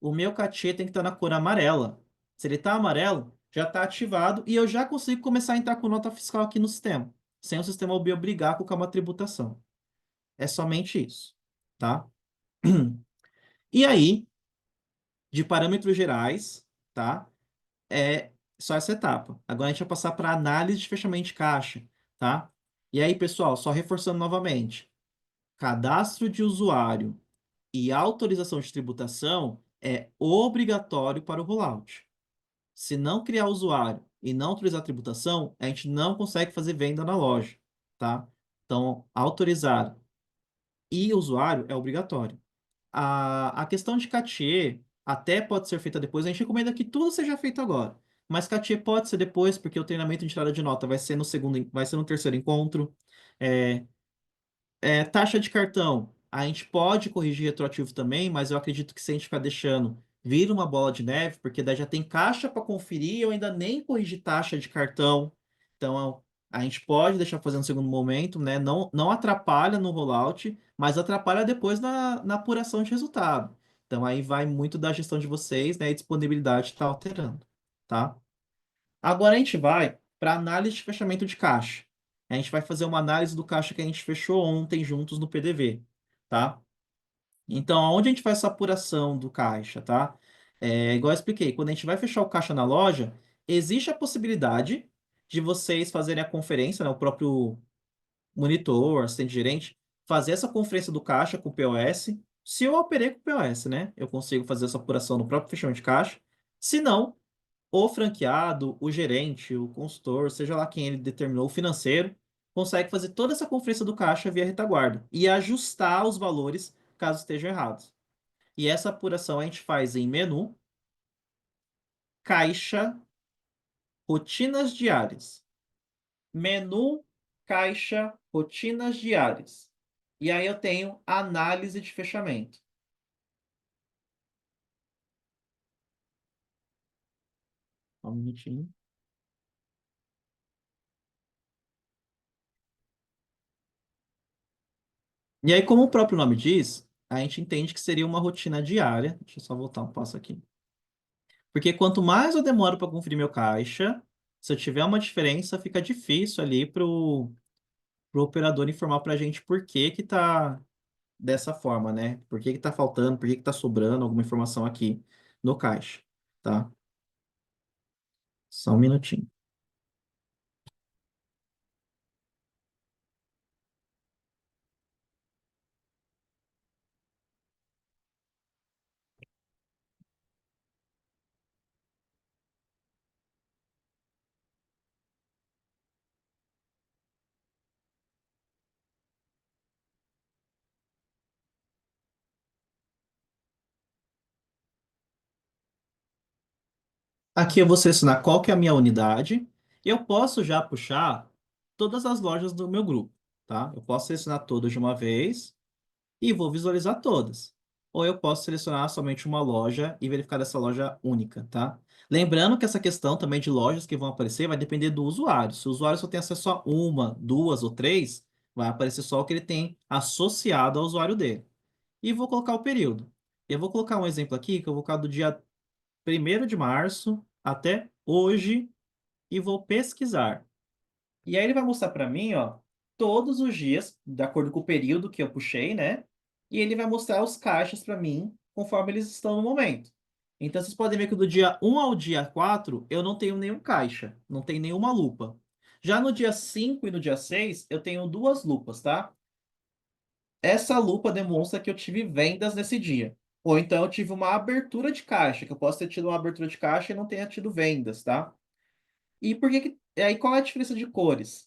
o meu CATIE tem que estar na cor amarela. Se ele está amarelo, já está ativado e eu já consigo começar a entrar com nota fiscal aqui no sistema, sem o sistema me obrigar a colocar uma tributação. É somente isso, tá? E aí, de parâmetros gerais, tá? É só essa etapa. Agora a gente vai passar para análise de fechamento de caixa, tá? E aí, pessoal, só reforçando novamente, cadastro de usuário e autorização de tributação é obrigatório para o rollout. Se não criar usuário e não autorizar a tributação, a gente não consegue fazer venda na loja, tá? Então, autorizar e usuário é obrigatório. A questão de CATIE até pode ser feita depois, a gente recomenda que tudo seja feito agora. Mas CATIE pode ser depois, porque o treinamento de entrada de nota vai ser no segundo, vai ser no terceiro encontro. É, taxa de cartão, a gente pode corrigir retroativo também, mas eu acredito que se a gente ficar deixando, vira uma bola de neve, porque daí já tem caixa para conferir, eu ainda nem corrigi taxa de cartão. Então, A gente pode deixar fazer no segundo momento, né? Não atrapalha no rollout, mas atrapalha depois na apuração de resultado. Então aí vai muito da gestão de vocês, né? E disponibilidade está alterando, tá? Agora a gente vai para análise de fechamento de caixa. A gente vai fazer uma análise do caixa que a gente fechou ontem juntos no PDV, tá? Então, aonde a gente faz essa apuração do caixa, tá? Igual eu expliquei, quando a gente vai fechar o caixa na loja, existe a possibilidade de vocês fazerem a conferência, né? O próprio monitor, assistente gerente, fazer essa conferência do caixa com o POS. Se eu operei com o POS, né? Eu consigo fazer essa apuração no próprio fechamento de caixa. Se não, o franqueado, o gerente, o consultor, seja lá quem ele determinou, o financeiro, consegue fazer toda essa conferência do caixa via retaguarda e ajustar os valores caso estejam errados. E essa apuração a gente faz em menu, caixa, rotinas diárias. Menu, caixa, rotinas diárias. E aí eu tenho análise de fechamento. Só um minutinho. E aí, como o próprio nome diz, a gente entende que seria uma rotina diária. Deixa eu só voltar um passo aqui. Porque quanto mais eu demoro para conferir meu caixa, se eu tiver uma diferença, fica difícil ali pro operador informar para a gente por que que tá dessa forma, né? Por que que tá faltando, por que que tá sobrando alguma informação aqui no caixa, tá? Só um minutinho. Aqui eu vou selecionar qual que é a minha unidade. Eu posso já puxar todas as lojas do meu grupo, tá? Eu posso selecionar todas de uma vez e vou visualizar todas. Ou eu posso selecionar somente uma loja e verificar essa loja única, tá? Lembrando que essa questão também de lojas que vão aparecer vai depender do usuário. Se o usuário só tem acesso a uma, duas ou três, vai aparecer só o que ele tem associado ao usuário dele. E vou colocar o período. Eu vou colocar um exemplo aqui, que eu vou colocar do dia 1º de março até hoje e vou pesquisar. E aí ele vai mostrar para mim, ó, todos os dias, de acordo com o período que eu puxei, né? E ele vai mostrar os caixas para mim, conforme eles estão no momento. Então vocês podem ver que do dia 1 ao dia 4 eu não tenho nenhum caixa, não tenho nenhuma lupa. Já no dia 5 e no dia 6 eu tenho duas lupas, tá? Essa lupa demonstra que eu tive vendas nesse dia. Ou então eu tive uma abertura de caixa, que eu posso ter tido uma abertura de caixa e não tenha tido vendas, tá? E por que que... Aí qual é a diferença de cores?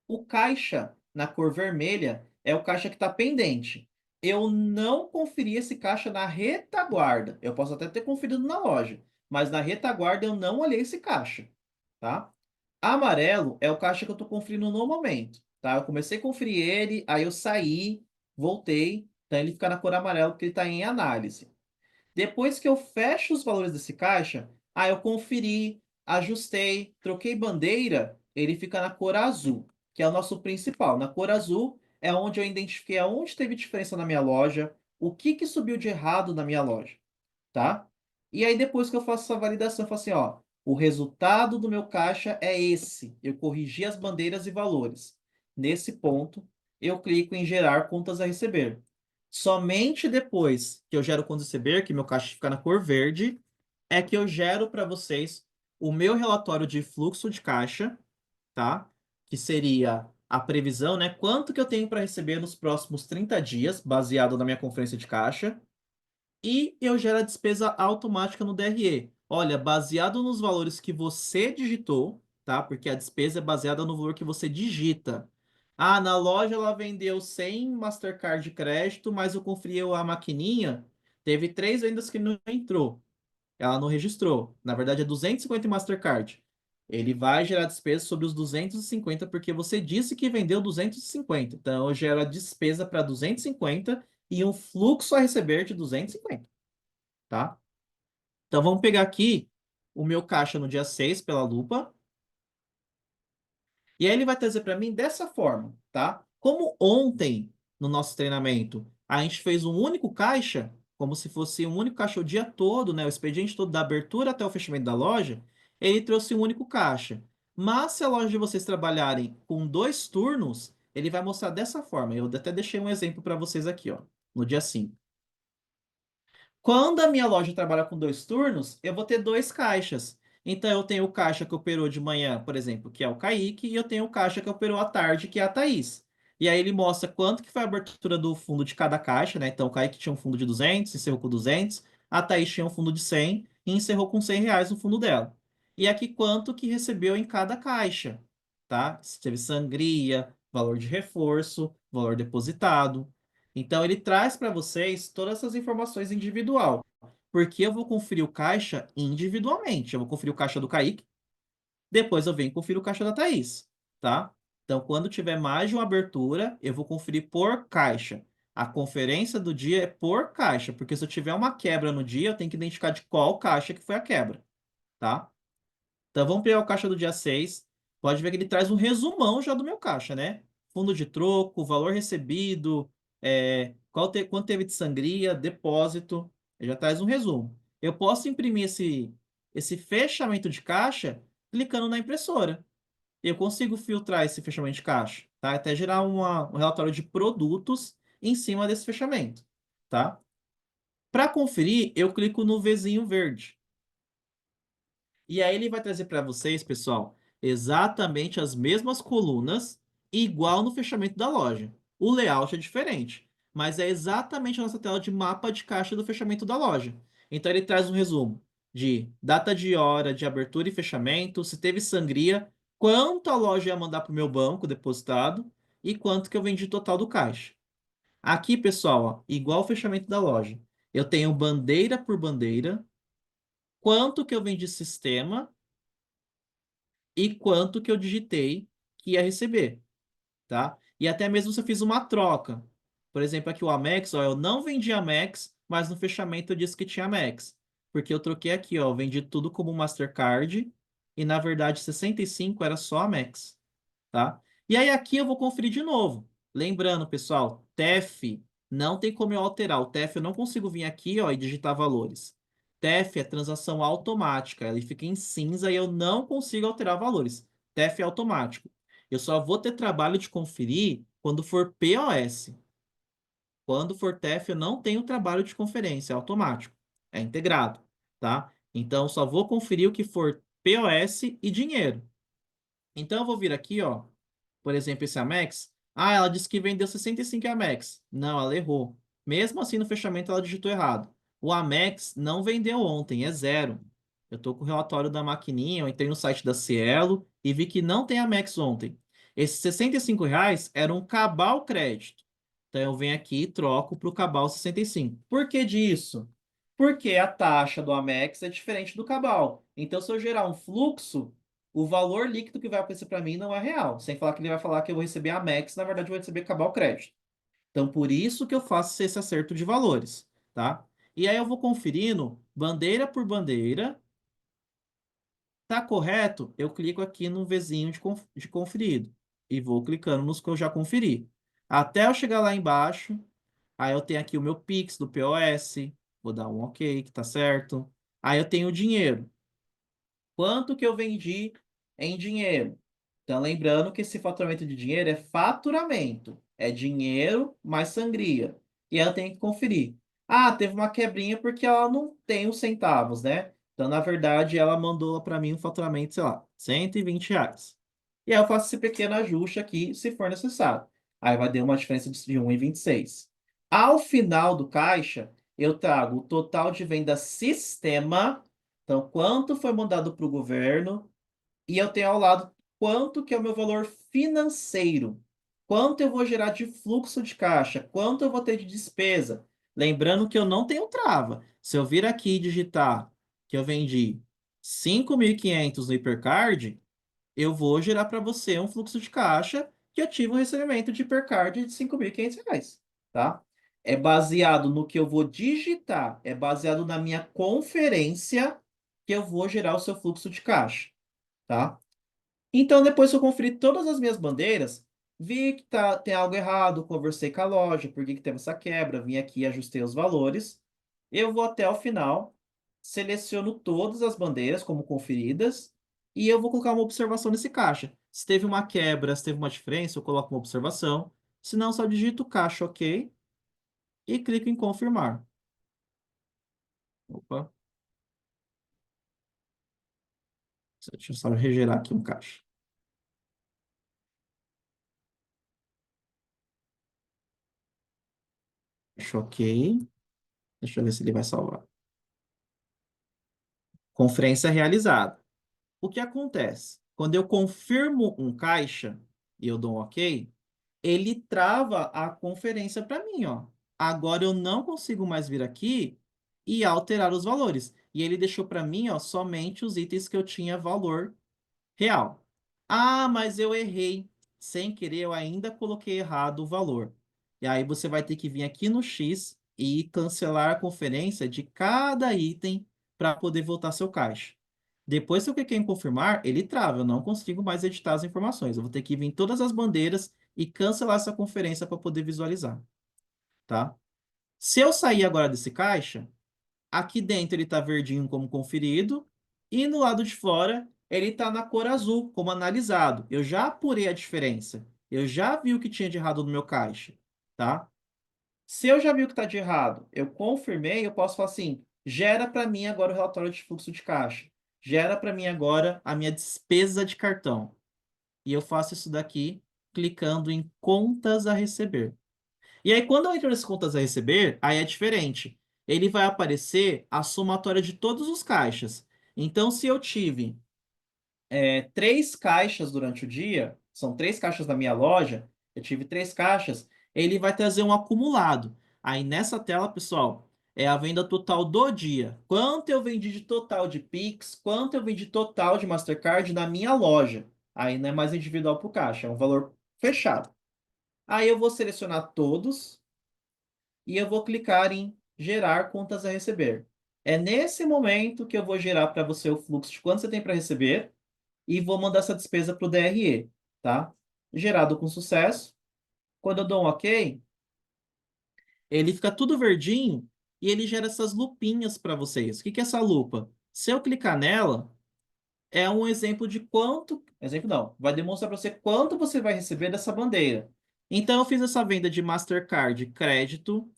O caixa na cor vermelha é o caixa que está pendente. Eu não conferi esse caixa na retaguarda. Eu posso até ter conferido na loja, mas na retaguarda eu não olhei esse caixa, tá? Amarelo é o caixa que eu estou conferindo no momento, tá? Eu comecei a conferir ele, aí eu saí, voltei, então ele fica na cor amarela porque ele está em análise. Depois que eu fecho os valores desse caixa, eu conferi, ajustei, troquei bandeira, ele fica na cor azul, que é o nosso principal. Na cor azul é onde eu identifiquei aonde teve diferença na minha loja, o que que subiu de errado na minha loja, tá? E aí depois que eu faço essa validação, eu falo assim, ó, o resultado do meu caixa é esse. Eu corrigi as bandeiras e valores. Nesse ponto, eu clico em gerar contas a receber. Somente depois que eu gero contas a receber, que meu caixa fica na cor verde, é que eu gero para vocês o meu relatório de fluxo de caixa, tá? Que seria a previsão, né? Quanto que eu tenho para receber nos próximos 30 dias, baseado na minha conferência de caixa. E eu gero a despesa automática no DRE. Olha, baseado nos valores que você digitou, tá? Porque a despesa é baseada no valor que você digita. Ah, na loja ela vendeu 100 Mastercard de crédito, mas eu conferi a maquininha, teve três vendas que não entrou. Ela não registrou. Na verdade, é 250 em Mastercard. Ele vai gerar despesa sobre os 250 porque você disse que vendeu 250. Então, eu gero a despesa para 250 e um fluxo a receber de 250, tá? Então, vamos pegar aqui o meu caixa no dia 6 pela lupa E aí ele vai trazer para mim dessa forma, tá? Como ontem, no nosso treinamento, a gente fez um único caixa, como se fosse um único caixa o dia todo, né? O expediente todo da abertura até o fechamento da loja, ele trouxe um único caixa. Mas se a loja de vocês trabalharem com 2 turnos, ele vai mostrar dessa forma. Eu até deixei um exemplo para vocês aqui, ó, no dia 5. Quando a minha loja trabalha com 2 turnos, eu vou ter 2 caixas. Então, eu tenho o caixa que operou de manhã, por exemplo, que é o Kaique, e eu tenho o caixa que operou à tarde, que é a Thaís. E aí ele mostra quanto que foi a abertura do fundo de cada caixa, né? Então, o Kaique tinha um fundo de 200, encerrou com 200. A Thaís tinha um fundo de 100 e encerrou com R$ 100 no fundo dela. E aqui quanto que recebeu em cada caixa, tá? Se teve sangria, valor de reforço, valor depositado. Então, ele traz para vocês todas essas informações individual, porque eu vou conferir o caixa individualmente. Eu vou conferir o caixa do Kaique, depois eu venho conferir o caixa da Thaís, tá? Então, quando tiver mais de uma abertura, eu vou conferir por caixa. A conferência do dia é por caixa, porque se eu tiver uma quebra no dia, eu tenho que identificar de qual caixa que foi a quebra, tá? Então vamos pegar o caixa do dia 6. Pode ver que ele traz um resumão já do meu caixa, né? Fundo de troco, valor recebido, quanto teve de sangria, depósito. Ele já traz um resumo. Eu posso imprimir esse fechamento de caixa clicando na impressora. Eu consigo filtrar esse fechamento de caixa, tá? Até gerar um relatório de produtos em cima desse fechamento, tá? Para conferir, eu clico no Vzinho verde. E aí ele vai trazer para vocês, pessoal, exatamente as mesmas colunas, igual no fechamento da loja. O layout é diferente, mas é exatamente a nossa tela de mapa de caixa do fechamento da loja. Então ele traz um resumo de data de hora de abertura e fechamento, se teve sangria, quanto a loja ia mandar para o meu banco depositado e quanto que eu vendi total do caixa. Aqui, pessoal, ó, igual o fechamento da loja. Eu tenho bandeira por bandeira, quanto que eu vendi sistema e quanto que eu digitei que ia receber, tá? E até mesmo se eu fiz uma troca. Por exemplo, aqui o Amex, ó, eu não vendi Amex, mas no fechamento eu disse que tinha Amex. Porque eu troquei aqui, ó, eu vendi tudo como Mastercard e na verdade 65 era só Amex, tá? E aí aqui eu vou conferir de novo. Lembrando, pessoal, TEF não tem como eu alterar. O TEF eu não consigo vir aqui, ó, e digitar valores. TEF é transação automática, ele fica em cinza e eu não consigo alterar valores. TEF é automático. Eu só vou ter trabalho de conferir quando for POS. Quando for TEF, eu não tenho trabalho de conferência, é automático. É integrado, tá? Então, só vou conferir o que for POS e dinheiro. Então, eu vou vir aqui, ó. Por exemplo, esse Amex. Ah, ela disse que vendeu 65 Amex. Não, ela errou. Mesmo assim, no fechamento, ela digitou errado. O Amex não vendeu ontem, é zero. Eu estou com o relatório da maquininha, eu entrei no site da Cielo e vi que não tem Amex ontem. Esses R$ 65 era um cabal crédito. Então, eu venho aqui e troco para o cabal 65. Por que disso? Porque a taxa do Amex é diferente do cabal. Então, se eu gerar um fluxo, o valor líquido que vai aparecer para mim não é real. Sem falar que ele vai falar que eu vou receber a Max, na verdade eu vou receber cabal crédito. Então, por isso que eu faço esse acerto de valores, tá? E aí eu vou conferindo bandeira por bandeira. Tá correto? Eu clico aqui no Vzinho de conferido e vou clicando nos que eu já conferi. Até eu chegar lá embaixo, aí eu tenho aqui o meu Pix do POS, vou dar um OK, que tá certo. Aí eu tenho o dinheiro. Quanto que eu vendi em dinheiro? Então, lembrando que esse faturamento de dinheiro é faturamento. É dinheiro mais sangria. E ela tem que conferir. Ah, teve uma quebrinha porque ela não tem os centavos, né? Então, na verdade, ela mandou para mim um faturamento, sei lá, R$ 120. E aí eu faço esse pequeno ajuste aqui, se for necessário. Aí vai dar uma diferença de 1,26. Ao final do caixa, eu trago o total de venda sistema. Então, quanto foi mandado para o governo? E eu tenho ao lado quanto que é o meu valor financeiro. Quanto eu vou gerar de fluxo de caixa? Quanto eu vou ter de despesa? Lembrando que eu não tenho trava. Se eu vir aqui e digitar que eu vendi 5.500 no Hipercard, eu vou gerar para você um fluxo de caixa que eu tive um recebimento de Hipercard de R$ 5.500, tá? É baseado no que eu vou digitar, é baseado na minha conferência que eu vou gerar o seu fluxo de caixa, tá? Então, depois que eu conferi todas as minhas bandeiras, vi que tem algo errado, conversei com a loja, por que que teve essa quebra, vim aqui, ajustei os valores. Eu vou até o final, seleciono todas as bandeiras como conferidas e eu vou colocar uma observação nesse caixa. Se teve uma quebra, se teve uma diferença, eu coloco uma observação. Se não, só digito caixa OK e clico em confirmar. Opa, deixa eu só regerar aqui um caixa. Caixa OK. Deixa eu ver se ele vai salvar. Conferência realizada. O que acontece? Quando eu confirmo um caixa e eu dou um OK, ele trava a conferência para mim, ó. Agora eu não consigo mais vir aqui e alterar os valores. E ele deixou para mim, ó, somente os itens que eu tinha valor real. Ah, mas eu errei. Sem querer, eu ainda coloquei errado o valor. E aí você vai ter que vir aqui no X e cancelar a conferência de cada item para poder voltar seu caixa. Depois que eu cliquei em confirmar, ele trava. Eu não consigo mais editar as informações. Eu vou ter que vir em todas as bandeiras e cancelar essa conferência para poder visualizar, tá? Se eu sair agora desse caixa, aqui dentro ele está verdinho como conferido e no lado de fora ele está na cor azul como analisado. Eu já apurei a diferença. Eu já vi o que tinha de errado no meu caixa, tá? Se eu já vi o que está de errado, eu confirmei, eu posso falar assim, gera para mim agora o relatório de fluxo de caixa. Gera para mim agora a minha despesa de cartão. E eu faço isso daqui clicando em contas a receber. E aí, quando eu entro nesse contas a receber, aí é diferente. Ele vai aparecer a somatória de todos os caixas. Então, se eu tive três caixas durante o dia, são três caixas da minha loja, eu tive três caixas, ele vai trazer um acumulado. Aí nessa tela, pessoal, é a venda total do dia. Quanto eu vendi de total de Pix, quanto eu vendi total de Mastercard na minha loja. Aí não é mais individual por caixa, é um valor fechado. Aí eu vou selecionar todos e eu vou clicar em gerar contas a receber. É nesse momento que eu vou gerar para você o fluxo de quanto você tem para receber e vou mandar essa despesa para o DRE, tá? Gerado com sucesso. Quando eu dou um OK, ele fica tudo verdinho e ele gera essas lupinhas para vocês. O que que é essa lupa? Se eu clicar nela, é um exemplo de quanto. Exemplo não, vai demonstrar para você quanto você vai receber dessa bandeira. Então, eu fiz essa venda de Mastercard crédito.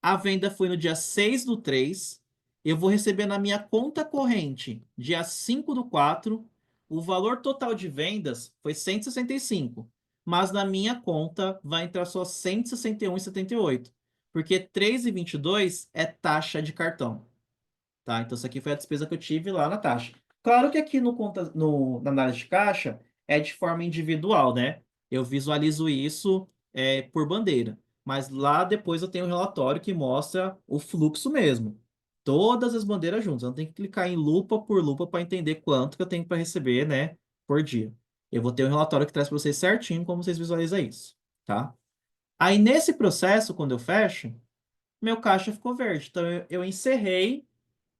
A venda foi no dia 6/3. Eu vou receber na minha conta corrente, dia 5/4. O valor total de vendas foi 165. Mas na minha conta vai entrar só 161,78. Porque 3,22 é taxa de cartão. Tá? Então, isso aqui foi a despesa que eu tive lá na taxa. Claro que aqui na análise de caixa é de forma individual, né? Eu visualizo isso por bandeira. Mas lá depois eu tenho um relatório que mostra o fluxo mesmo. Todas as bandeiras juntas. Eu não tenho que clicar em lupa por lupa para entender quanto que eu tenho para receber, né, por dia. Eu vou ter um relatório que traz para vocês certinho como vocês visualizam isso, tá? Aí nesse processo, quando eu fecho, meu caixa ficou verde. Então eu encerrei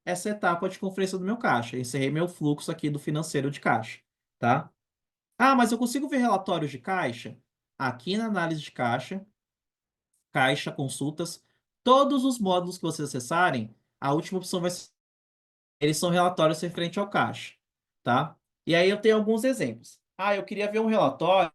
essa etapa de conferência do meu caixa. Encerrei meu fluxo aqui do financeiro de caixa, tá? Ah, mas eu consigo ver relatórios de caixa? Aqui na análise de caixa, caixa, consultas, todos os módulos que vocês acessarem, a última opção vai ser, eles são relatórios referente ao caixa, tá? E aí eu tenho alguns exemplos. Ah, eu queria ver um relatório.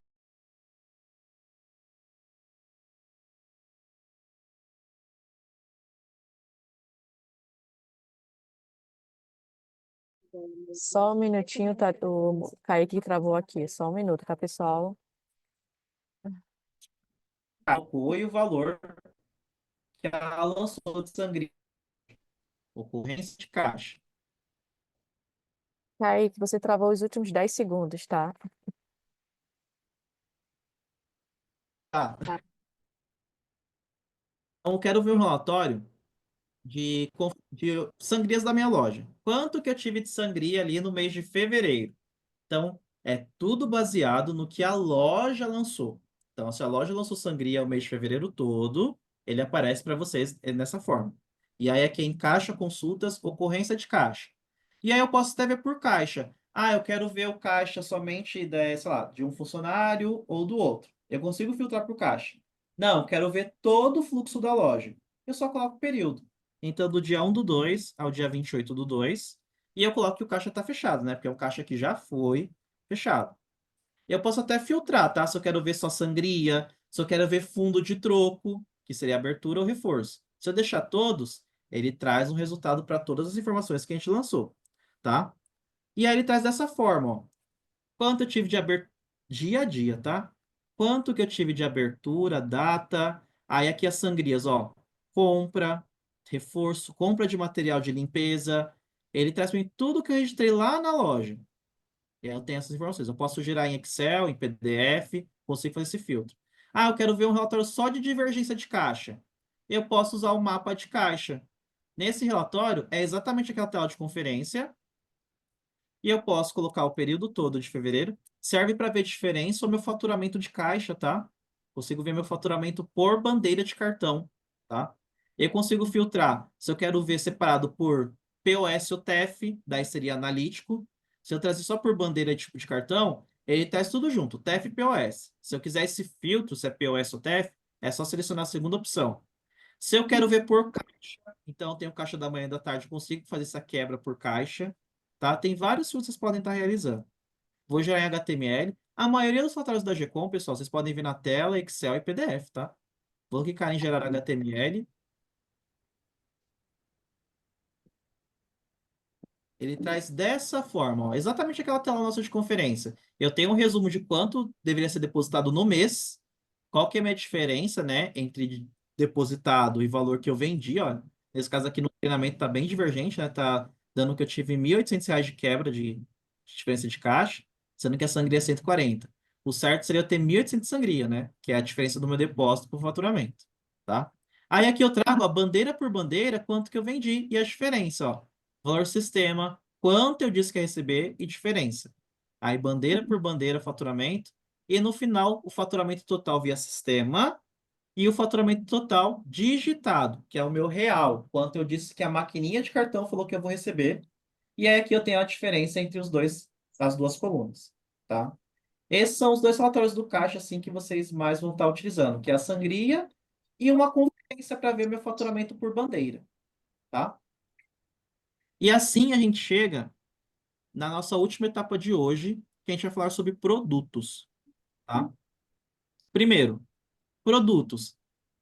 Só um minutinho, tá? O Kaique travou aqui. Só um minuto, tá, pessoal? Apoio o valor que ela lançou de sangria, ocorrência de caixa. Kaique, você travou os últimos 10 segundos, tá? Tá. Então, eu quero ver um relatório de sangrias da minha loja. Quanto que eu tive de sangria ali no mês de fevereiro? Então, é tudo baseado no que a loja lançou. Então, se a loja lançou sangria o mês de fevereiro todo, ele aparece para vocês nessa forma. E aí aqui em caixa, consultas, ocorrência de caixa. E aí eu posso até ver por caixa. Ah, eu quero ver o caixa somente, sei lá, de um funcionário ou do outro. Eu consigo filtrar por caixa. Não, eu quero ver todo o fluxo da loja. Eu só coloco o período. Então, do dia 1 do 2 ao dia 28 do 2. E eu coloco que o caixa está fechado, né? Porque é um caixa que já foi fechado. Eu posso até filtrar, tá? Se eu quero ver só sangria, se eu quero ver fundo de troco, que seria abertura ou reforço. Se eu deixar todos, ele traz um resultado para todas as informações que a gente lançou, tá? E aí ele traz dessa forma, ó. Quanto eu tive de abertura dia a dia, tá? Quanto que eu tive de abertura, data. Aí aqui as sangrias, ó. Compra, reforço, compra de material de limpeza. Ele traz para mim tudo que eu registrei lá na loja. E aí eu tenho essas informações. Eu posso gerar em Excel, em PDF, consigo fazer esse filtro. Ah, eu quero ver um relatório só de divergência de caixa. Eu posso usar o mapa de caixa. Nesse relatório, é exatamente aquela tela de conferência e eu posso colocar o período todo de fevereiro. Serve para ver diferença ou meu faturamento de caixa, tá? Consigo ver meu faturamento por bandeira de cartão, tá? Eu consigo filtrar. Se eu quero ver separado por POS ou TEF, daí seria analítico. Se eu trazer só por bandeira de tipo de cartão, ele traz tudo junto, TEF e POS. Se eu quiser esse filtro, se é POS ou TEF, é só selecionar a segunda opção. Se eu quero ver por caixa, então eu tenho caixa da manhã e da tarde, consigo fazer essa quebra por caixa, tá? Tem vários filtros que vocês podem estar realizando. Vou gerar em HTML. A maioria dos relatórios da GCOM, pessoal, vocês podem ver na tela, Excel e PDF, tá? Vou clicar em gerar HTML. Ele traz dessa forma, ó, exatamente aquela tela nossa de conferência. Eu tenho um resumo de quanto deveria ser depositado no mês, qual que é a minha diferença, né, entre depositado e valor que eu vendi, ó. Nesse caso aqui no treinamento tá bem divergente, né, tá dando que eu tive R$ 1.800 de quebra de diferença de caixa, sendo que a sangria é 140. O certo seria eu ter 1.800 de sangria, né, que é a diferença do meu depósito para o faturamento, tá? Aí aqui eu trago, ó, bandeira por bandeira, quanto que eu vendi e a diferença, ó. Valor sistema, quanto eu disse que ia receber e diferença. Aí, bandeira por bandeira, faturamento. E no final, o faturamento total via sistema e o faturamento total digitado, que é o meu real. Quanto eu disse que a maquininha de cartão falou que eu vou receber. E aí aqui eu tenho a diferença entre os dois, as duas colunas, tá? Esses são os dois relatórios do caixa, assim, que vocês mais vão estar utilizando, que é a sangria e uma conferência para ver meu faturamento por bandeira, tá? E assim a gente chega na nossa última etapa de hoje, que a gente vai falar sobre produtos, tá? Primeiro, produtos.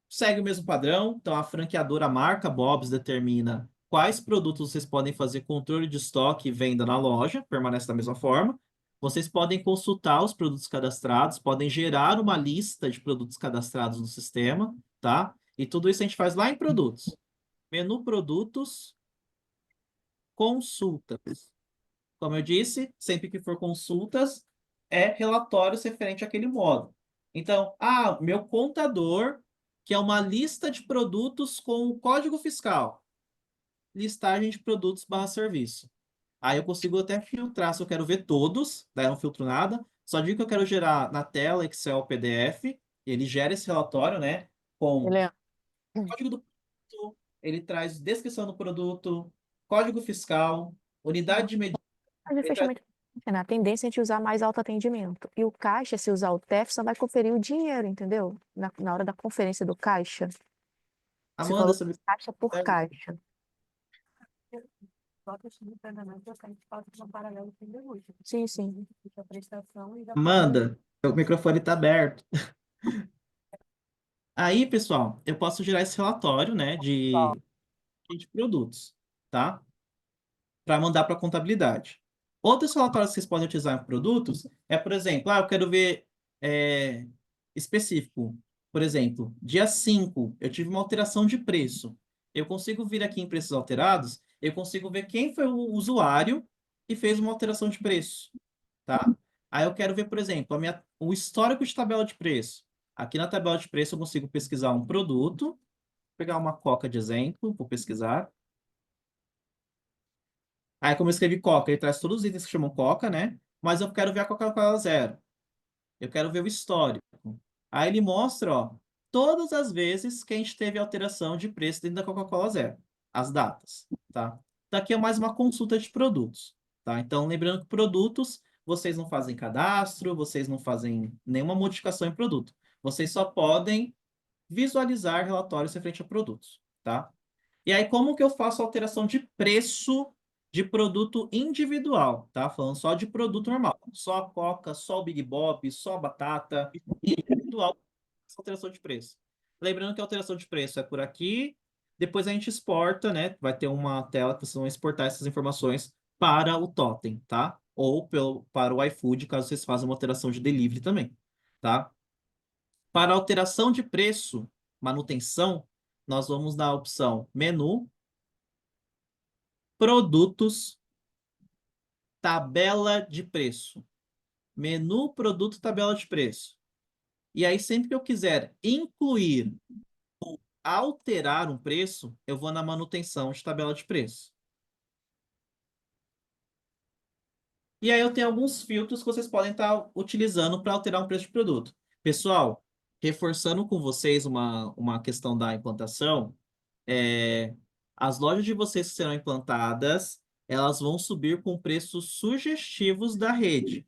Segue o mesmo padrão, então a franqueadora a marca Bob's determina quais produtos vocês podem fazer controle de estoque e venda na loja, permanece da mesma forma. Vocês podem consultar os produtos cadastrados, podem gerar uma lista de produtos cadastrados no sistema, tá? E tudo isso a gente faz lá em produtos. Menu produtos, consultas. Como eu disse, sempre que for consultas, é relatórios referente àquele módulo. Então, meu contador, que é uma lista de produtos com o código fiscal, listagem de produtos barra serviço. Aí eu consigo até filtrar se eu quero ver todos, daí eu não filtro nada, só digo que eu quero gerar na tela Excel PDF, ele gera esse relatório, né, com Helena, código do produto, ele traz descrição do produto, código fiscal, unidade de medida, mas o ele traz. fechamento, a tendência é a gente usar mais autoatendimento. E o caixa, se usar o TEF, só vai conferir o dinheiro, entendeu? Na hora da conferência do caixa. Você Amanda, falou sobre. caixa por caixa. Sim, sim. Amanda, o microfone está aberto. Aí, pessoal, eu posso gerar esse relatório, né, de produtos, tá? Para mandar para a contabilidade. Outros relatórios que vocês podem utilizar em produtos é, por exemplo, eu quero ver é, específico. Por exemplo, dia 5 eu tive uma alteração de preço. Eu consigo vir aqui em preços alterados, eu consigo ver quem foi o usuário que fez uma alteração de preço, tá? Aí eu quero ver, por exemplo, o histórico de tabela de preço. Aqui na tabela de preço eu consigo pesquisar um produto, pegar uma Coca de exemplo, vou pesquisar. Aí, como eu escrevi Coca, ele traz todos os itens que chamam Coca, né? Mas eu quero ver a Coca-Cola zero. Eu quero ver o histórico. Aí ele mostra, ó, todas as vezes que a gente teve alteração de preço dentro da Coca-Cola zero. As datas, tá? Daqui é mais uma consulta de produtos, tá? Então, lembrando que produtos, vocês não fazem cadastro, vocês não fazem nenhuma modificação em produto. Vocês só podem visualizar relatórios referente a produtos, tá? E aí, como que eu faço a alteração de preço de produto individual, tá? Falando só de produto normal. Só a Coca, só o Big Bob, só a batata. Individual, essa alteração de preço. Lembrando que a alteração de preço é por aqui. Depois a gente exporta, né? Vai ter uma tela que vocês vão exportar essas informações para o Totem, tá? Ou para o iFood, caso vocês façam uma alteração de delivery também, tá? Para alteração de preço, manutenção, nós vamos na opção menu, produtos, tabela de preço. Menu, produto, tabela de preço. E aí, sempre que eu quiser incluir, alterar um preço, eu vou na manutenção de tabela de preço. E aí eu tenho alguns filtros que vocês podem estar utilizando para alterar um preço de produto. Pessoal, reforçando com vocês uma questão da implantação, é, as lojas de vocês que serão implantadas, elas vão subir com preços sugestivos da rede.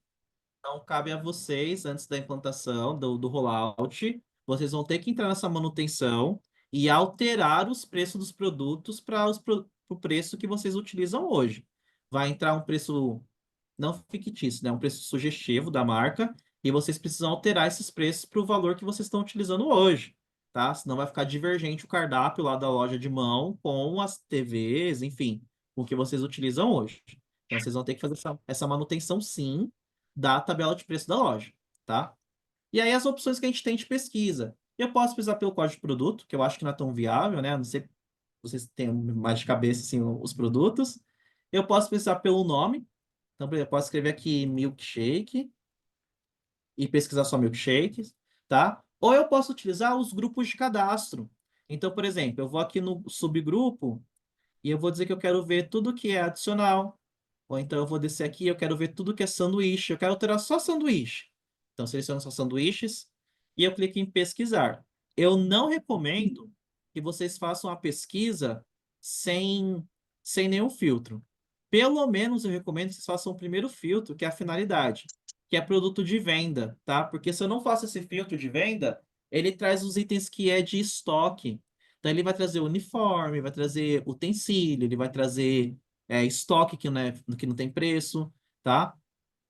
Então, cabe a vocês, antes da implantação do rollout, vocês vão ter que entrar nessa manutenção e alterar os preços dos produtos para o preço que vocês utilizam hoje. Vai entrar um preço não fictício, né? Um preço sugestivo da marca, e vocês precisam alterar esses preços para o valor que vocês estão utilizando hoje, tá? Senão vai ficar divergente o cardápio lá da loja de mão com as TVs, enfim, com o que vocês utilizam hoje. Então vocês vão ter que fazer essa manutenção, sim, da tabela de preço da loja, tá? E aí as opções que a gente tem de pesquisa. Eu posso pesquisar pelo código de produto, que eu acho que não é tão viável, né? Não sei se vocês têm mais de cabeça assim, os produtos. Eu posso pesquisar pelo nome. Então, por exemplo, eu posso escrever aqui milkshake e pesquisar só milkshakes, tá? Ou eu posso utilizar os grupos de cadastro. Então, por exemplo, eu vou aqui no subgrupo e eu vou dizer que eu quero ver tudo que é adicional. Ou então eu vou descer aqui, eu quero ver tudo que é sanduíche. Eu quero alterar só sanduíche. Então, seleciono só sanduíches e eu clico em pesquisar. Eu não recomendo que vocês façam a pesquisa sem, sem nenhum filtro. Pelo menos eu recomendo que vocês façam o primeiro filtro, que é a finalidade, que é produto de venda, tá? Porque se eu não faço esse filtro de venda, ele traz os itens que é de estoque. Então, ele vai trazer uniforme, vai trazer utensílio, ele vai trazer estoque que não tem preço, tá?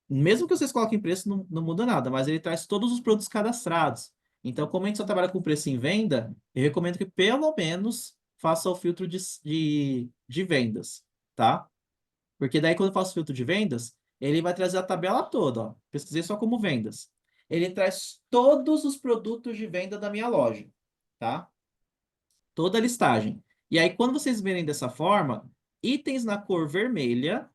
Mesmo que vocês coloquem preço, não muda nada, mas ele traz todos os produtos cadastrados. Então, como a gente só trabalha com preço em venda, eu recomendo que pelo menos faça o filtro de vendas, tá? Porque daí, quando eu faço filtro de vendas, ele vai trazer a tabela toda, ó. Pesquisei só como vendas. Ele traz todos os produtos de venda da minha loja, tá? Toda a listagem. E aí, quando vocês verem dessa forma, itens na cor vermelha